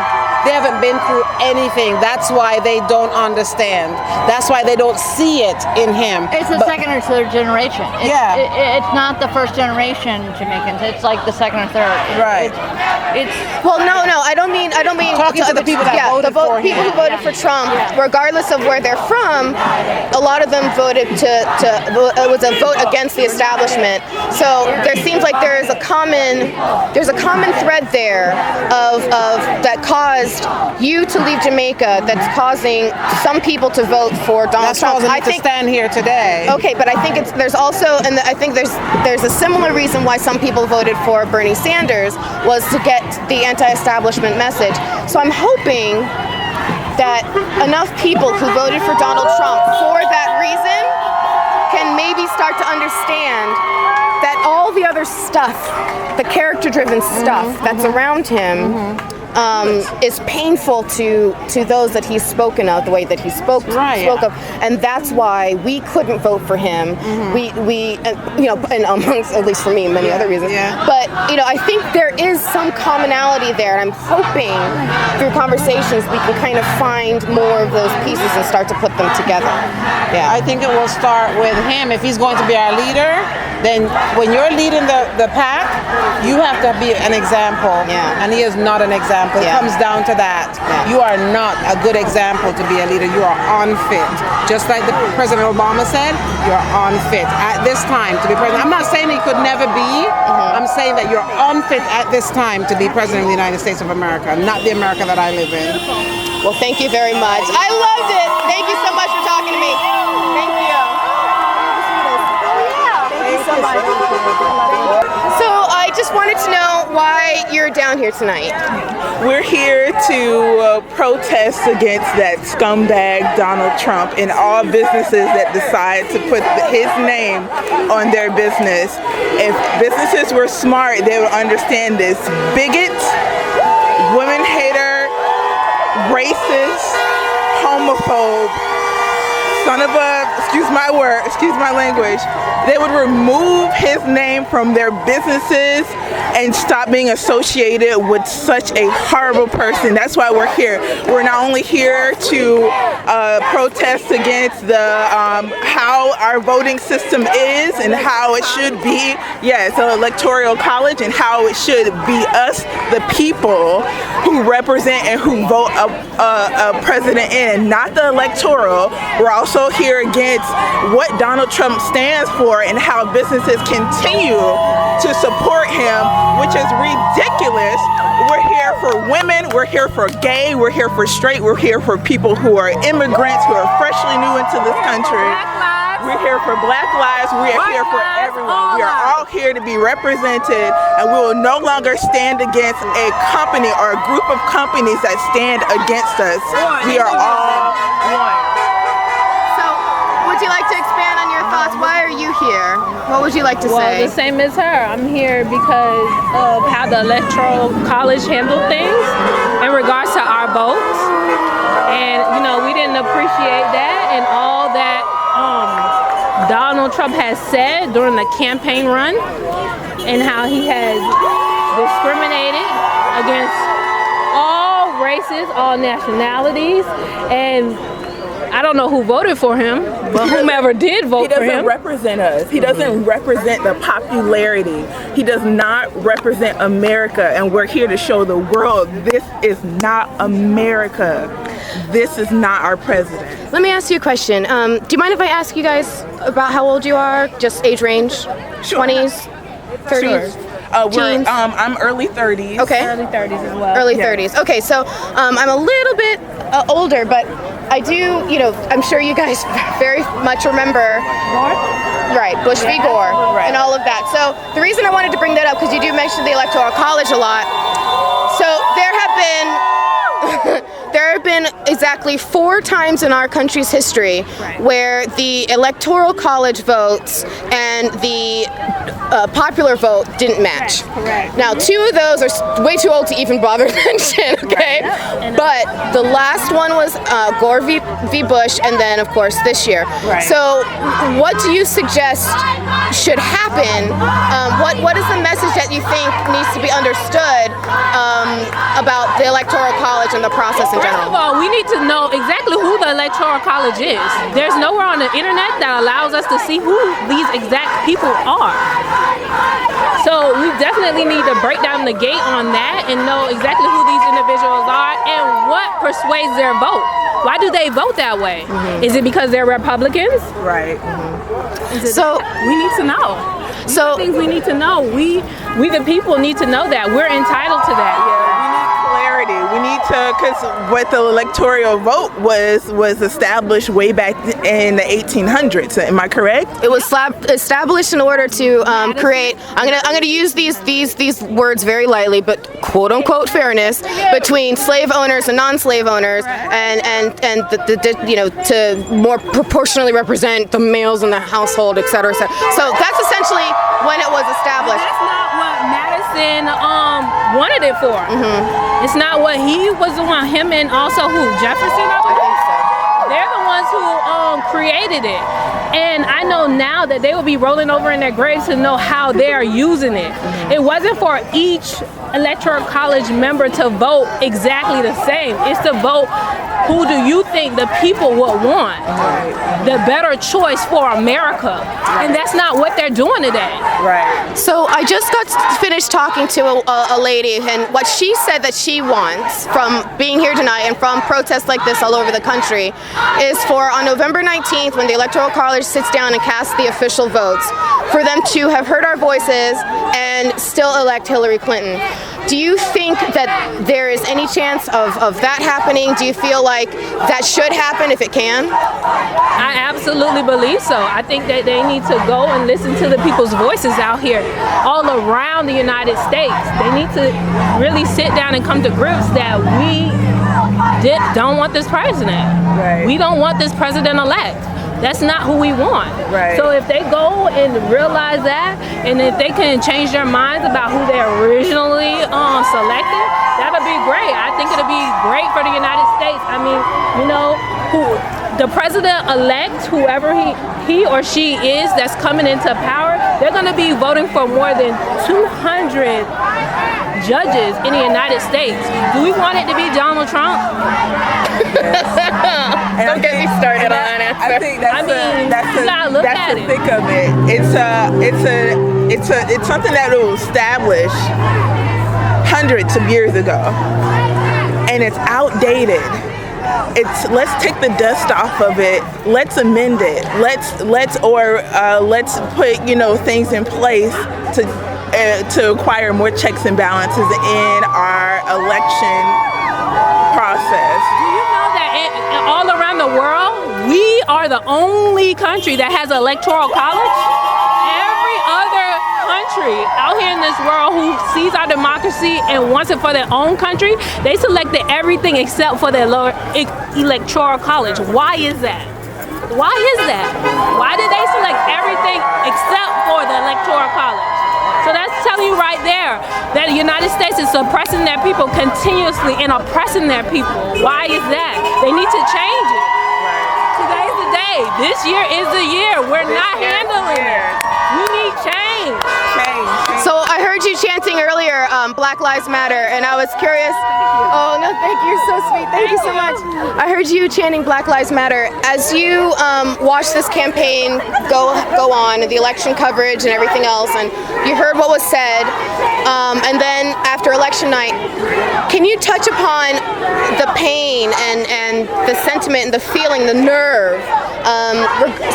They haven't been through anything. That's why they don't understand. That's why they don't see it in him. It's the second or third generation. It's not the first generation Jamaicans. It's like the second or third. Right. It's well, no. I don't mean talking to the people that voted for him. People who voted for Trump, regardless of where they're from, a lot of them voted it was a vote against the establishment. So there seems like there's a common thread there of that caused you to leave Jamaica, that's causing some people to vote for Donald Trump. I think to stand here today. Okay, but I think there's also, and I think there's a similar reason why some people voted for Bernie Sanders was to get the anti-establishment message. So I'm hoping that enough people who voted for Donald Trump for that reason can maybe start to understand that all the other stuff, the character-driven stuff that's around him, is painful to those that he's spoken of, the way that he spoke of, and that's why we couldn't vote for him. We and amongst, at least for me, many other reasons. But I think there is some commonality there, and I'm hoping through conversations we can kind of find more of those pieces and start to put them together. I think it will start with him. If he's going to be our leader, then when you're leading the pack, you have to be an example. And he is not an example. It comes down to that. You are not a good example to be a leader. You are unfit. Just like the President Obama said, you're unfit at this time to be president. I'm not saying he could never be. I'm saying that you're unfit at this time to be president of the United States of America, not the America that I live in. Well, thank you very much. I loved it. Thank you so much for talking to me. Thank you. Thank you so much. So I just wanted to know why you're down here tonight. We're here to protest against that scumbag Donald Trump and all businesses that decide to put his name on their business. If businesses were smart, they would understand this. Bigot, women hater, racist, homophobe, son of a, excuse my language, they would remove his name from their businesses and stop being associated with such a horrible person. That's why we're here. We're not only here to protest against the how our voting system is and how it should be. Yes, the electoral college and how it should be us, the people, who represent and who vote a president in, not the electoral. We're also here against what Donald Trump stands for and how businesses continue to support him, which is ridiculous. We're here for women, we're here for gay, we're here for straight, we're here for people who are immigrants, who are freshly new into this country. We're here for Black lives, we are here for everyone. We are all here to be represented, and we will no longer stand against a company or a group of companies that stand against us. We are all one. Would you like to expand on your thoughts? Why are you here? What would you like to say? Well, the same as her. I'm here because of how the Electoral College handled things in regards to our votes. And, we didn't appreciate that and all that Donald Trump has said during the campaign run and how he has discriminated against all races, all nationalities, and I don't know who voted for him, but whomever did vote for him. He doesn't represent us. He doesn't represent the popularity. He does not represent America, and we're here to show the world this is not America. This is not our president. Let me ask you a question. Do you mind if I ask you guys about how old you are? Just age range? Sure. 20s? 30s? Teens? I'm early 30s. Okay. Early 30s as well. Early 30s. Okay, so I'm a little bit older, but I do, I'm sure you guys very much remember Bush v. Gore and all of that. So the reason I wanted to bring that up, because you do mention the Electoral College a lot. So there have been exactly 4 times in our country's history where the Electoral College votes and the popular vote didn't match. Now, 2 of those are way too old to even bother to mention, okay? But the last one was Gore v. Bush, and then, of course, this year. So what do you suggest should happen? What is the message that you think needs to be understood about the Electoral College and the process in general? First of all, we need to know exactly who the Electoral College is. There's nowhere on the internet that allows us to see who these exact people are. So we definitely need to break down the gate on that and know exactly who these individuals are and what persuades their vote. Why do they vote that way? Is it because they're Republicans? Right. So we need to know. So things we need to know. We the people need to know that. We're entitled to that. We need to, because what the electoral vote was established way back in the 1800s. Am I correct? It was established in order to create. I'm gonna use these words very lightly, but quote unquote fairness between slave owners and non-slave owners, and to more proportionally represent the males in the household, et cetera, et cetera. So that's essentially when it was established. That's not what Madison Jefferson wanted it for. It's not what he was the one. Him and also who? Jefferson, I believe. They're the ones who created it. And I know now that they will be rolling over in their graves to know how they are using it. It wasn't for each electoral college member to vote exactly the same. It's to vote who do you think the people would want, the better choice for America. And that's not what they're doing today. Right. So I just got finished talking to a lady, and what she said that she wants from being here tonight and from protests like this all over the country is for on November 19th, when the Electoral College sits down and casts the official votes, for them to have heard our voices and still elect Hillary Clinton. Do you think that there is any chance of that happening? Do you feel like that should happen if it can? I absolutely believe so. I think that they need to go and listen to the people's voices out here all around the United States. They need to really sit down and come to grips that we don't want this president. Right. We don't want this president-elect. That's not who we want. Right. So if they go and realize that, and if they can change their minds about who they originally selected, that'll be great. I think it'll be great for the United States. I mean, the president-elect, whoever he or she is that's coming into power, they're going to be voting for more than 200 judges in the United States. Do we want it to be Donald Trump? Don't get me started on that answer. I think that's the thick of it. It's something that was established hundreds of years ago, and it's outdated. Let's take the dust off of it. Let's amend it. Let's put things in place to acquire more checks and balances in our election process. Do you know that all around the world, we are the only country that has an electoral college? Every other country out here in this world who sees our democracy and wants it for their own country, they selected everything except for their electoral college. Why is that? Why is that? Why did they select everything except for the electoral college? So that's telling you right there that the United States is suppressing their people continuously and oppressing their people. Why is that? They need to change it. Today's the day. This year is the year. We're not handling it. We need change. So I heard you chanting earlier, Black Lives Matter, and I was curious. Oh no, thank you, you're so sweet. Thank you so much. I heard you chanting Black Lives Matter. As you watched this campaign go on, the election coverage and everything else, and you heard what was said, and then after election night, can you touch upon the pain and the sentiment and the feeling, the nerve,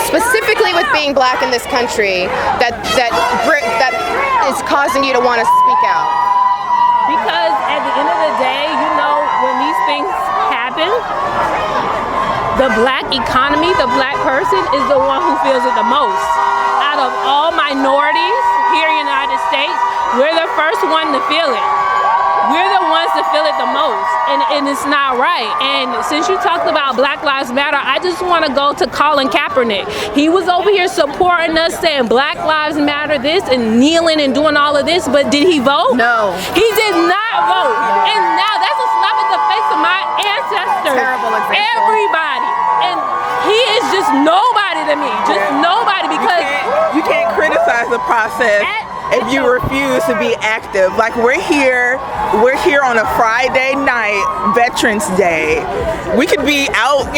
specifically with being black in this country, that is causing you to want to speak out? Because at the end of the day, when these things happen, the black economy, the black person is the one who feels it the most. Out of all minorities here in the United States, we're the first one to feel it. We're the ones to feel it the most, and it's not right. And since you talked about Black Lives Matter, I just want to go to Colin Kaepernick. He was over here supporting us, saying Black Lives Matter this and kneeling and doing all of this, but did he vote? No. He did not vote. And now that's a slap in the face of my ancestors. Terrible example. Everybody. And he is just nobody to me. Just nobody, because you can't criticize the process if you refuse to be active. Like we're here on a Friday night, Veterans Day. We could be out,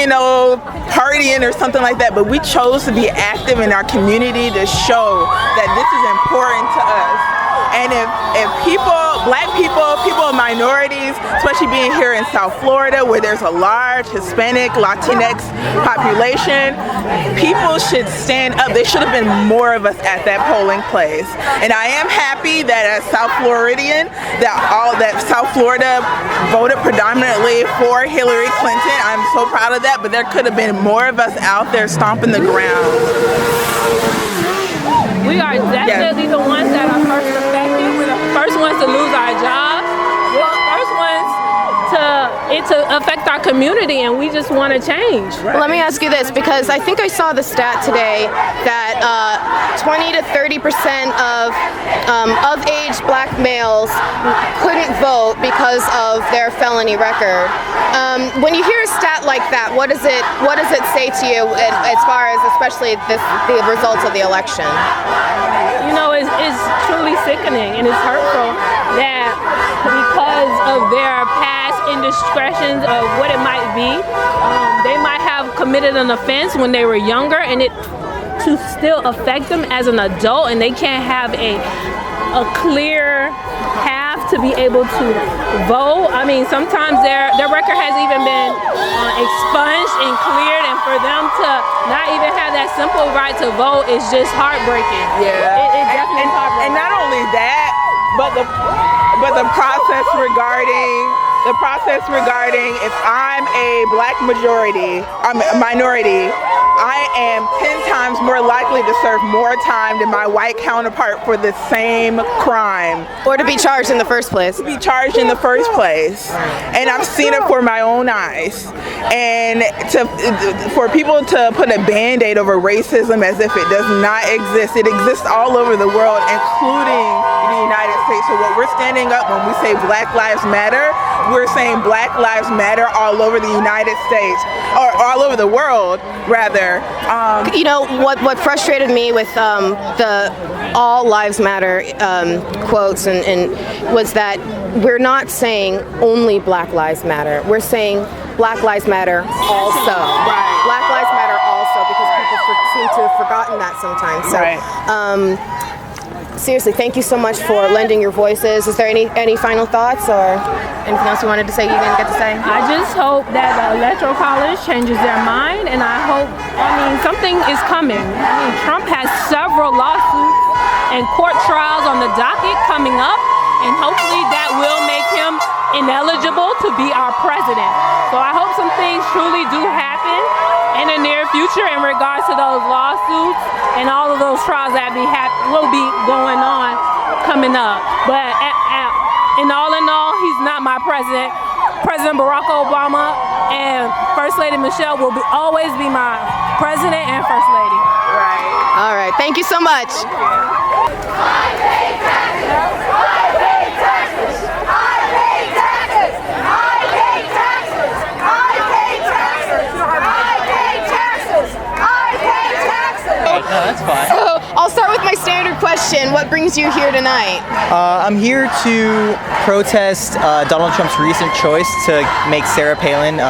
partying or something like that, but we chose to be active in our community to show that this is important to us. And if black people of minorities, especially being here in South Florida where there's a large Hispanic, Latinx population, people should stand up. There should have been more of us at that polling place. And I am happy that as South Floridian, that South Florida voted predominantly for Hillary Clinton. I'm so proud of that, but there could have been more of us out there stomping the ground. We are definitely the ones that are first affected. We're the first ones to lose our jobs. We're the first ones to it to affect our community, and we just want to change. Well, let me ask you this, because I think I saw the stat today that 20 to 30% of age black males couldn't vote because of their felony record. When you hear a stat like that, what does it say to you as far as especially the results of the election? You know, it's truly sickening and it's hurtful that because of their past indiscretions of what it might be, they might have committed an offense when they were younger, and it to still affect them as an adult, and they can't have a clear path to be able to vote. I mean, sometimes their record has even been expunged and cleared, and for them to not even have that simple right to vote is just heartbreaking. Yeah, it definitely is heartbreaking. And not only that, but the process regarding if I'm a black minority, I am 10 times more likely to serve more time than my white counterpart for the same crime. Or to be charged in the first place. And I've seen it for my own eyes. And for people to put a Band-Aid over racism as if it does not exist, it exists all over the world, including the United States. So what we're standing up when we say Black Lives Matter, we're saying Black Lives Matter all over the United States, or all over the world, rather. You know, what frustrated me with the All Lives Matter quotes and was that we're not saying only Black Lives Matter. We're saying Black Lives Matter also. Right. Black Lives Matter also, because people seem to have forgotten that sometimes. So, seriously, thank you so much for lending your voices. Is there any final thoughts or anything else you wanted to say you didn't get to say? I just hope that the Electoral College changes their mind, and something is coming. Trump has several lawsuits and court trials on the docket coming up, and hopefully that will make him ineligible to be our president. So I hope some things truly do happen in the near future in regards to those lawsuits and all of those trials that will be going on coming up. But in all, he's not my president. President Barack Obama and First Lady Michelle will always be my president and First Lady. Right. All right. Thank you so much. No, that's fine. So I'll start with my standard question. What brings you here tonight? I'm here to protest Donald Trump's recent choice to make Sarah Palin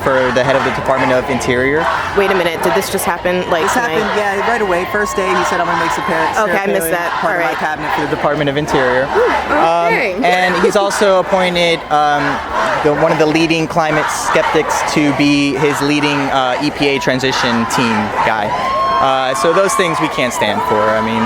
for the head of the Department of Interior. Wait a minute. Did this just happen This tonight? happened, yeah, right away. First day, he said, I'm going to make Sarah Okay, I missed Palin that. part of my cabinet for the Department of Interior. Okay. And he's also appointed one of the leading climate skeptics to be his leading EPA transition team guy. So those things we can't stand for. I mean,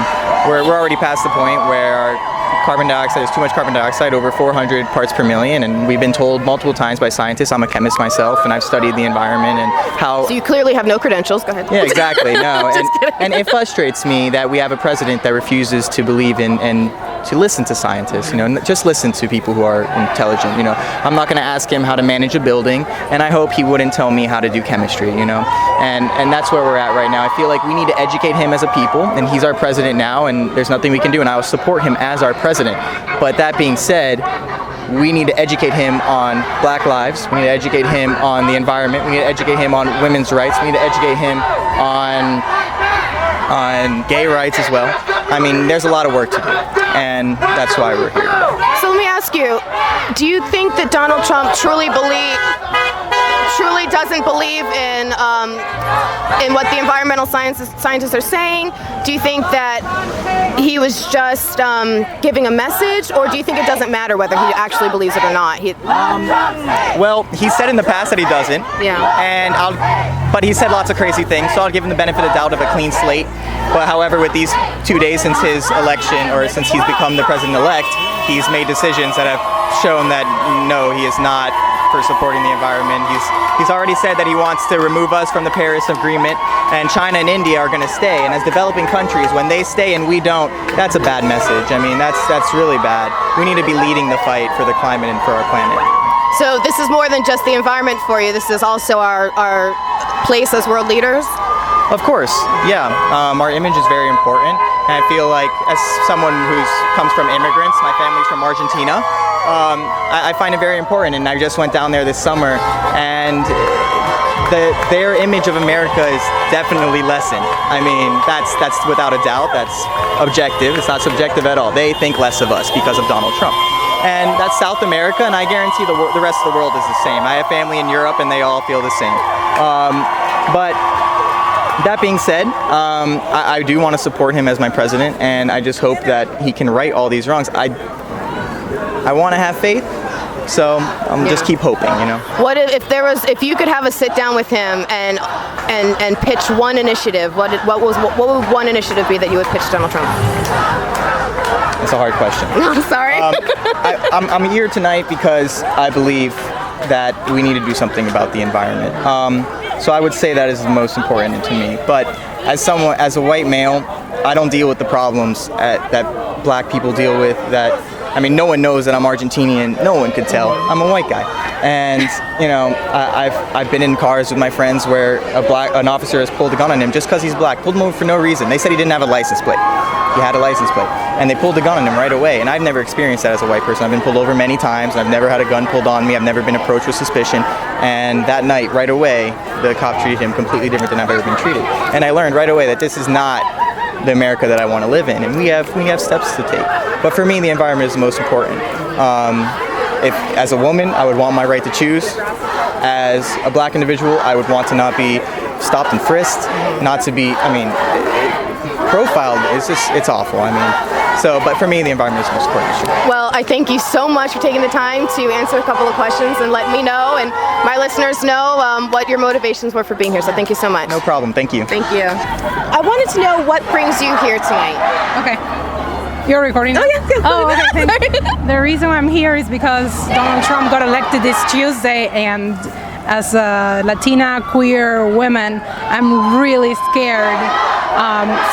we're already past the point where our carbon dioxide, there's too much carbon dioxide, over 400 parts per million, and we've been told multiple times by scientists, I'm a chemist myself, and I've studied the environment and how... So you clearly have no credentials, go ahead. Yeah, exactly, no. Just kidding. And it frustrates me that we have a president that refuses to believe in and to listen to scientists, just listen to people who are intelligent, I'm not going to ask him how to manage a building, and I hope he wouldn't tell me how to do chemistry, and that's where we're at right now. I feel like we need to educate him as a people, and he's our president now, and there's nothing we can do, and I will support him as our president. But that being said, we need to educate him on Black lives, we need to educate him on the environment, we need to educate him on women's rights, we need to educate him on gay rights as well. I mean, there's a lot of work to do, and that's why we're here. So let me ask you, do you think that Donald Trump truly doesn't believe in what the environmental scientists are saying? Do you think that he was just giving a message, or do you think it doesn't matter whether he actually believes it or not? Well, he said in the past that he doesn't. Yeah. But he said lots of crazy things, so I'll give him the benefit of the doubt of a clean slate. But however, with these 2 days since his election, or since he's become the president-elect, he's made decisions that have shown that no, he is not for supporting the environment. He's already said that he wants to remove us from the Paris Agreement, and China and India are going to stay. And as developing countries, when they stay and we don't, that's a bad message. I mean, that's really bad. We need to be leading the fight for the climate and for our planet. So this is more than just the environment for you. This is also our place as world leaders. Of course, yeah. Our image is very important, and I feel like as someone who comes from immigrants, my family's from Argentina, I find it very important, and I just went down there this summer, and their image of America is definitely lessened. I mean, that's without a doubt, that's objective. It's not subjective at all. They think less of us because of Donald Trump. And that's South America, and I guarantee the rest of the world is the same. I have family in Europe, and they all feel the same. But that being said, I do want to support him as my president, and I just hope that he can right all these wrongs. I want to have faith, so just keep hoping, you know. What if you could have a sit down with him and pitch one initiative? What would one initiative be that you would pitch Donald Trump? That's a hard question. No, I'm sorry. I'm here tonight because I believe that we need to do something about the environment. So I would say that is the most important to me. But as a white male, I don't deal with the problems that black people deal with. I mean, no one knows that I'm Argentinian. No one could tell. I'm a white guy, and you know, I've been in cars with my friends where an officer has pulled a gun on him just because he's black. Pulled him over for no reason. They said he didn't have a license plate. He had a license plate, and they pulled a gun on him right away. And I've never experienced that as a white person. I've been pulled over many times, and I've never had a gun pulled on me. I've never been approached with suspicion. And that night, right away, the cop treated him completely different than I've ever been treated. And I learned right away that this is not the America that I want to live in, and we have steps to take. But for me, the environment is the most important. If as a woman, I would want my right to choose. As a black individual, I would want to not be stopped and frisked, not to be, profiled. It's awful. But for me, the environment is the most important issue. Well, I thank you so much for taking the time to answer a couple of questions and let me know and my listeners know what your motivations were for being here. So thank you so much. No problem. Thank you. Thank you. I wanted to know what brings you here tonight. Okay. You're recording? Oh, yeah. Oh, okay. The reason I'm here is because Donald Trump got elected this Tuesday, and as a Latina queer woman, I'm really scared.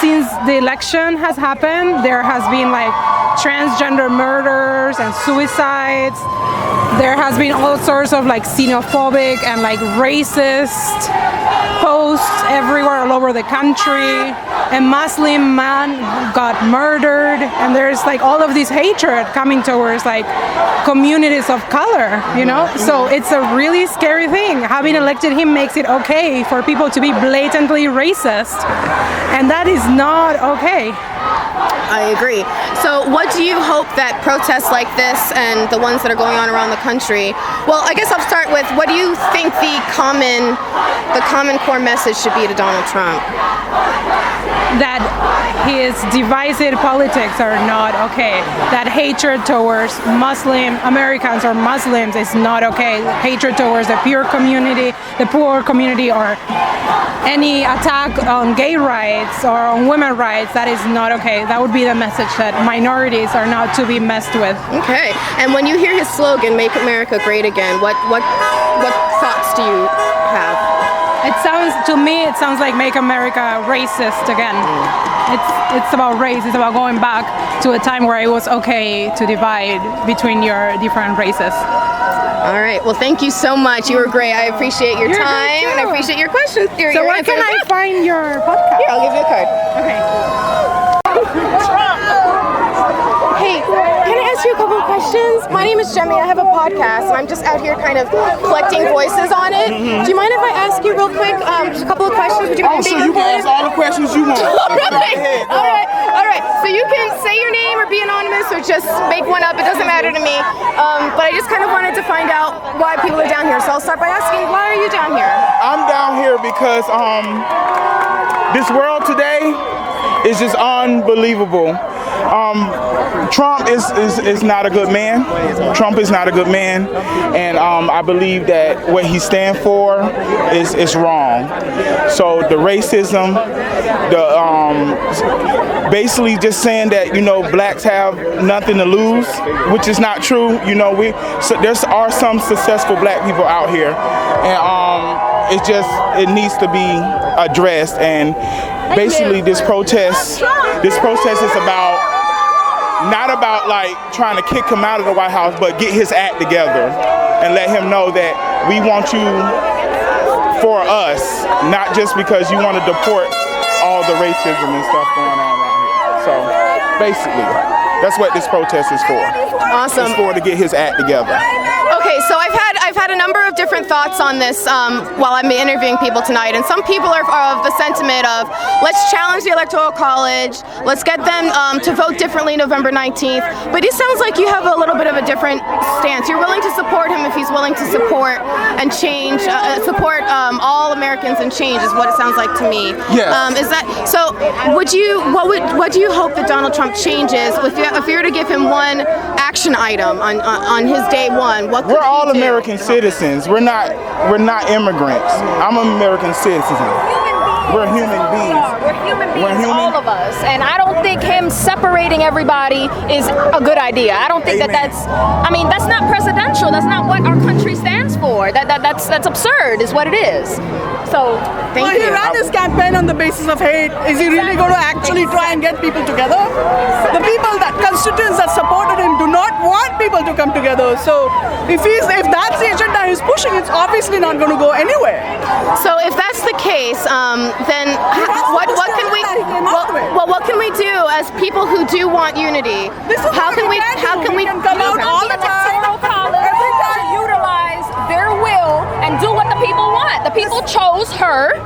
Since the election has happened, there has been like transgender murders and suicides. There has been all sorts of like xenophobic and like racist posts everywhere all over the country. A Muslim man got murdered, and there's like all of this hatred coming towards like communities of color, you know? So it's a really scary thing. Having elected him makes it okay for people to be blatantly racist, and that is not okay. I agree. So what do you hope that protests like this and the ones that are going on around the country, well, I guess I'll start with, what do you think the common core message should be to Donald Trump? That his divisive politics are not okay. That hatred towards Muslim Americans or Muslims is not okay. Hatred towards the poor community, or any attack on gay rights or on women's rights, that is not okay. That would be the message, that minorities are not to be messed with. Okay. And when you hear his slogan, "Make America Great Again," what thoughts do you have? It sounds like "Make America Racist Again." It's about race. It's about going back to a time where it was okay to divide between your different races. All right. Well, thank you so much. You were great. I appreciate your time and I appreciate your questions. So where can I find your podcast? Here, I'll give you a card. Okay. Hey, can I ask you a couple of questions? My name is Jemmy. I have a podcast, and I'm just out here kind of collecting voices on it. Do you mind if I ask you real quick just a couple of questions? Would you mind sure, you can ask all the questions you want. All right. So you can say your name or be anonymous or just make one up. It doesn't matter to me. But I just kind of wanted to find out why people are down here. So I'll start by asking, why are you down here? I'm down here because this world today is just unbelievable. Trump is not a good man. Trump is not a good man, and I believe that what he stands for is wrong. So the racism, basically just saying that blacks have nothing to lose, which is not true. There are some successful black people out here, and it needs to be addressed. And basically, this protest is not about like trying to kick him out of the White House, but get his act together. and let him know that we want you for us, not just because you want to deport all the racism and stuff going on around here. So basically, that's what this protest is for. Awesome. It's for to get his act together. Okay, so I've had a number of different thoughts on this while I'm interviewing people tonight, and some people are of the sentiment of let's challenge the Electoral College, let's get them to vote differently November 19th. But it sounds like you have a little bit of a different stance. You're willing to support him if he's willing to support and change, support all Americans and change is what it sounds like to me. Yes. Is that so? What do you hope that Donald Trump changes if you were to give him one action item on his day one? What could We're all he do? American citizens. We're not immigrants. I'm an American citizen. We're human beings. We're human beings, all of us. And I don't think him separating everybody is a good idea. I don't think that's not presidential. That's not what our country stands for. That's absurd is what it is. So, thank you. He ran his campaign on the basis of hate. Is he really going to actually try and get people together? The people, constituents that supported him do not want people to come together. So if that's the agenda he's pushing, it's obviously not going to go anywhere. So if that's the case, then what can we what can we do as people who do want unity? How can we come out all the time? Every time to utilize their will and do what the people want. The people chose her.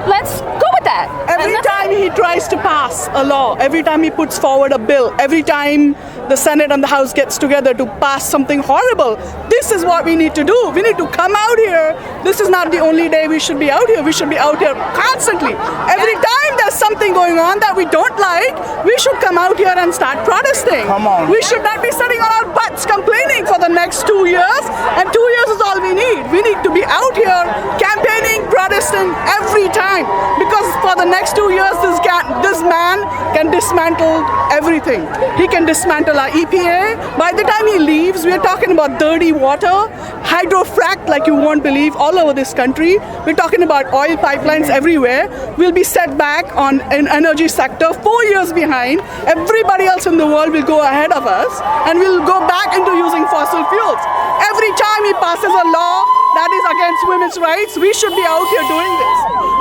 Let's go with that. Every time he tries to pass a law, every time he puts forward a bill, every time the Senate and the House gets together to pass something horrible, this is what we need to do. We need to come out here. This is not the only day we should be out here. We should be out here constantly. Every time there's something going on that we don't like, we should come out here and start protesting. Come on. We should not be sitting on our butts complaining for the next 2 years, and 2 years is all we need. We need to be out here campaigning, protesting every time, because for the next 2 years, this man can dismantle everything. He can dismantle our EPA. By the time he leaves, we're talking about dirty water, hydrofracked like you won't believe all over this country. We're talking about oil pipelines everywhere. We'll be set back on an energy sector 4 years behind. Everybody else in the world will go ahead of us, and we'll go back into using fossil fuels. Every time he passes a law that is against women's rights, we should be out here doing this.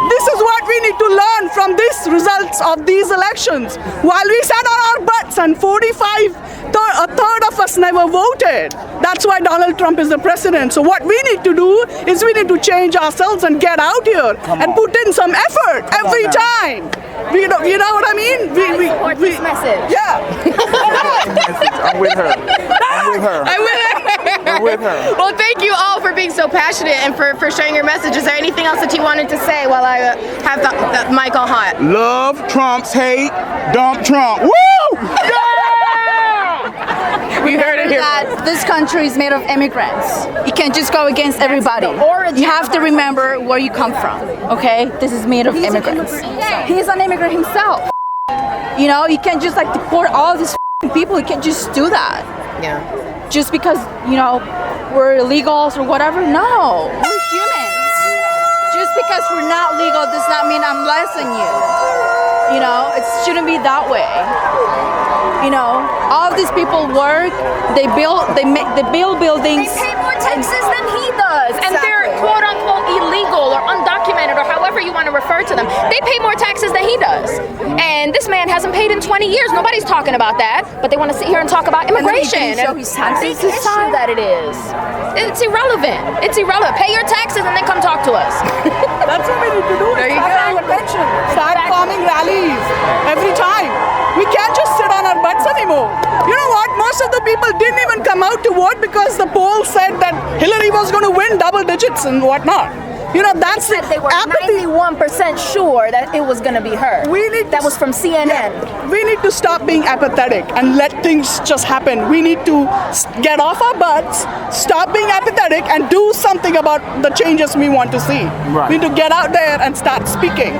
This is what we need to learn from these results of these elections. While we sat on our butts and a third of us never voted, that's why Donald Trump is the president. So what we need to do is we need to change ourselves and get out here and put in some effort every time. You know what I mean? We support this message. Yeah. I'm with her. I'm with her. Well, thank you all for being so passionate and for sharing your message. Is there anything else that you wanted to say while I have the mic all hot? Love Trump's hate. Dump Trump. Woo! We heard it here. That this country is made of immigrants. You can't just go against everybody. You have to remember where you come from, okay? This is made of immigrants. He's an immigrant himself. You know, you can't just like deport all these people. You can't just do that. Yeah. Just because, you know, we're illegals or whatever. No, we're humans. Just because we're not legal does not mean I'm less than you. You know, it shouldn't be that way. You know, all of these people work, they build buildings. They pay more taxes than he does, and they're quote unquote illegal or undocumented or however you want to refer to them. They pay more taxes than he does, and this man hasn't paid in 20 years. Nobody's talking about that, but they want to sit here and talk about immigration. And his taxes the issue that it is. It's irrelevant. It's irrelevant. Pay your taxes and then come talk to us. That's what we need to do. There you go. Attention. Start forming rallies every time. We can't just sit on our butts anymore. You know what? Most of the people didn't even come out to vote because the poll said that Hillary was going to win double digits and whatnot. You know, that's they said they were 91% sure that it was going to be her. That was from CNN. Yeah, we need to stop being apathetic and let things just happen. We need to get off our butts, stop being apathetic, and do something about the changes we want to see. Right. We need to get out there and start speaking.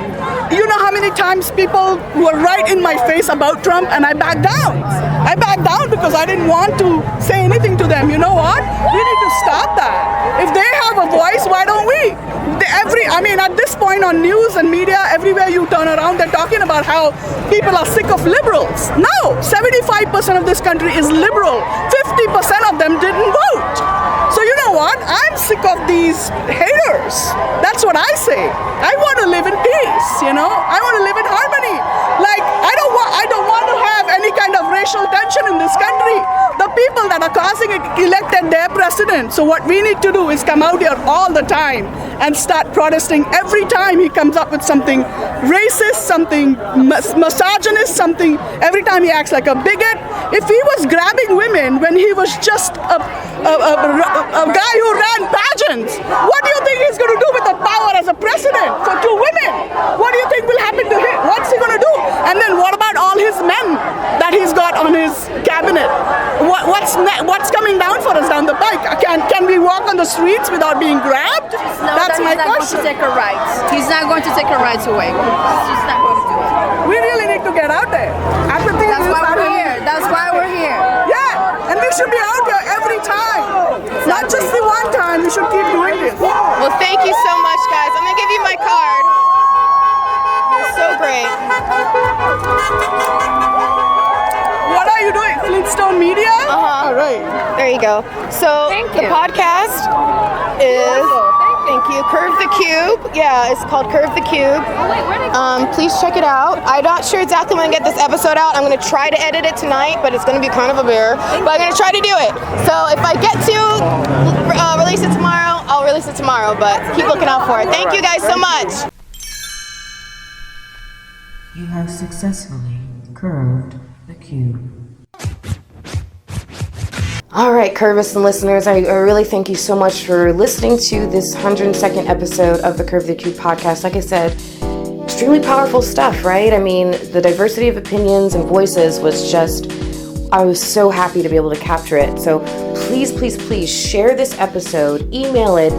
You know how many times people were right in my face about Trump and I backed down. I backed down because I didn't want to say anything to them. You know what? We need to stop that. If they have a voice, why don't we? At this point on news and media, everywhere you turn around, they're talking about how people are sick of liberals. No, 75% of this country is liberal. 50% of them didn't vote. So you know what? I'm sick of these haters. That's what I say. I want to live in peace, I want to live in harmony. Like, I don't want to have any kind of racial tension in this country. The people that are causing it elected their president. So what we need to do is come out here all the time and start protesting every time he comes up with something racist, something misogynist, something, every time he acts like a bigot. If he was grabbing women when he was just a guy who ran pageants, what do you think he's going to do with the power as a president for 2 women? What do you think will happen to him? What's he going to do? And then what about all his men that he's got on his cabinet? What's coming down for us down the pike? Can we walk on the streets without being grabbed? That's my question. He's not going to take our rights. He's not going to take our rights away. He's just not going to do it. We really need to get out there. That's why we're here. That's why we're here. Yeah, and we should be out there every time. Exactly. Not just the one time. We should keep doing this. Well, thank you so much, guys. I'm going to give you my card. You're so great. What are you doing? Flintstone Media? All right. There you go. So the podcast is, thank you, Curve the Cube. Yeah, it's called Curve the Cube. Please check it out. I'm not sure exactly when I get this episode out. I'm going to try to edit it tonight, but it's going to be kind of a bear. But I'm going to try to do it. So if I get to release it tomorrow, I'll release it tomorrow. But keep looking out for it. Thank you guys so much. You have successfully curved the cube. All right, Curvists and listeners, I really thank you so much for listening to this 102nd episode of the Curve the Cube podcast. Like I said, extremely powerful stuff, right? I mean, the diversity of opinions and voices was just, I was so happy to be able to capture it. So please, please, please share this episode, email it,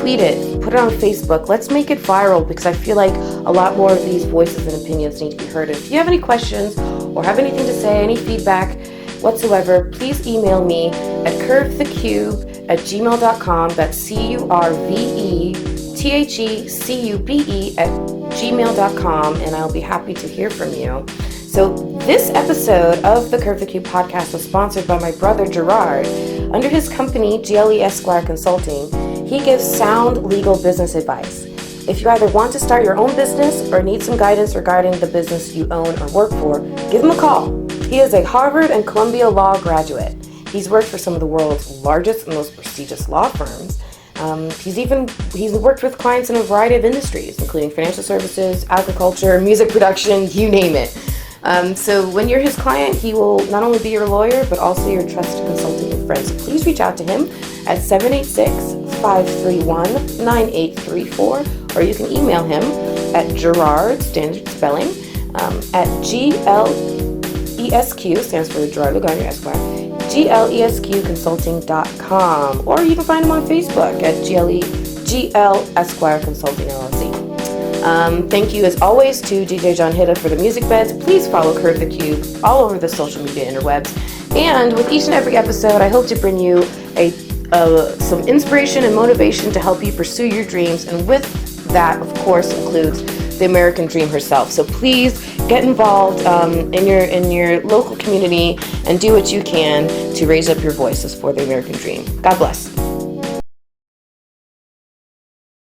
tweet it, put it on Facebook. Let's make it viral because I feel like a lot more of these voices and opinions need to be heard. If you have any questions or have anything to say, any feedback whatsoever, please email me at curvethecube@gmail.com. That's curvetecube@gmail.com, and I'll be happy to hear from you. So this episode of the Curve the Cube podcast was sponsored by my brother Gerard. Under his company, GLE Esquire Consulting, he gives sound legal business advice. If you either want to start your own business or need some guidance regarding the business you own or work for, give him a call. He is a Harvard and Columbia Law graduate. He's worked for some of the world's largest and most prestigious law firms. He's worked with clients in a variety of industries, including financial services, agriculture, music production, you name it. So when you're his client, he will not only be your lawyer, but also your trusted consultant and friend. So please reach out to him at 786-531-9834, or you can email him at Gerard, standard spelling, at GLESQ, stands for Gerard Lugano Esquire, GLESQconsulting.com, or you can find him on Facebook at GL Esquire Consulting LLC. Thank you as always to DJ John Hitta for the music beds. Please follow Curve the Cube all over the social media interwebs. And with each and every episode, I hope to bring you some inspiration and motivation to help you pursue your dreams. And with that, of course, includes the American Dream herself. So please get involved in your local community and do what you can to raise up your voices for the American Dream. God bless.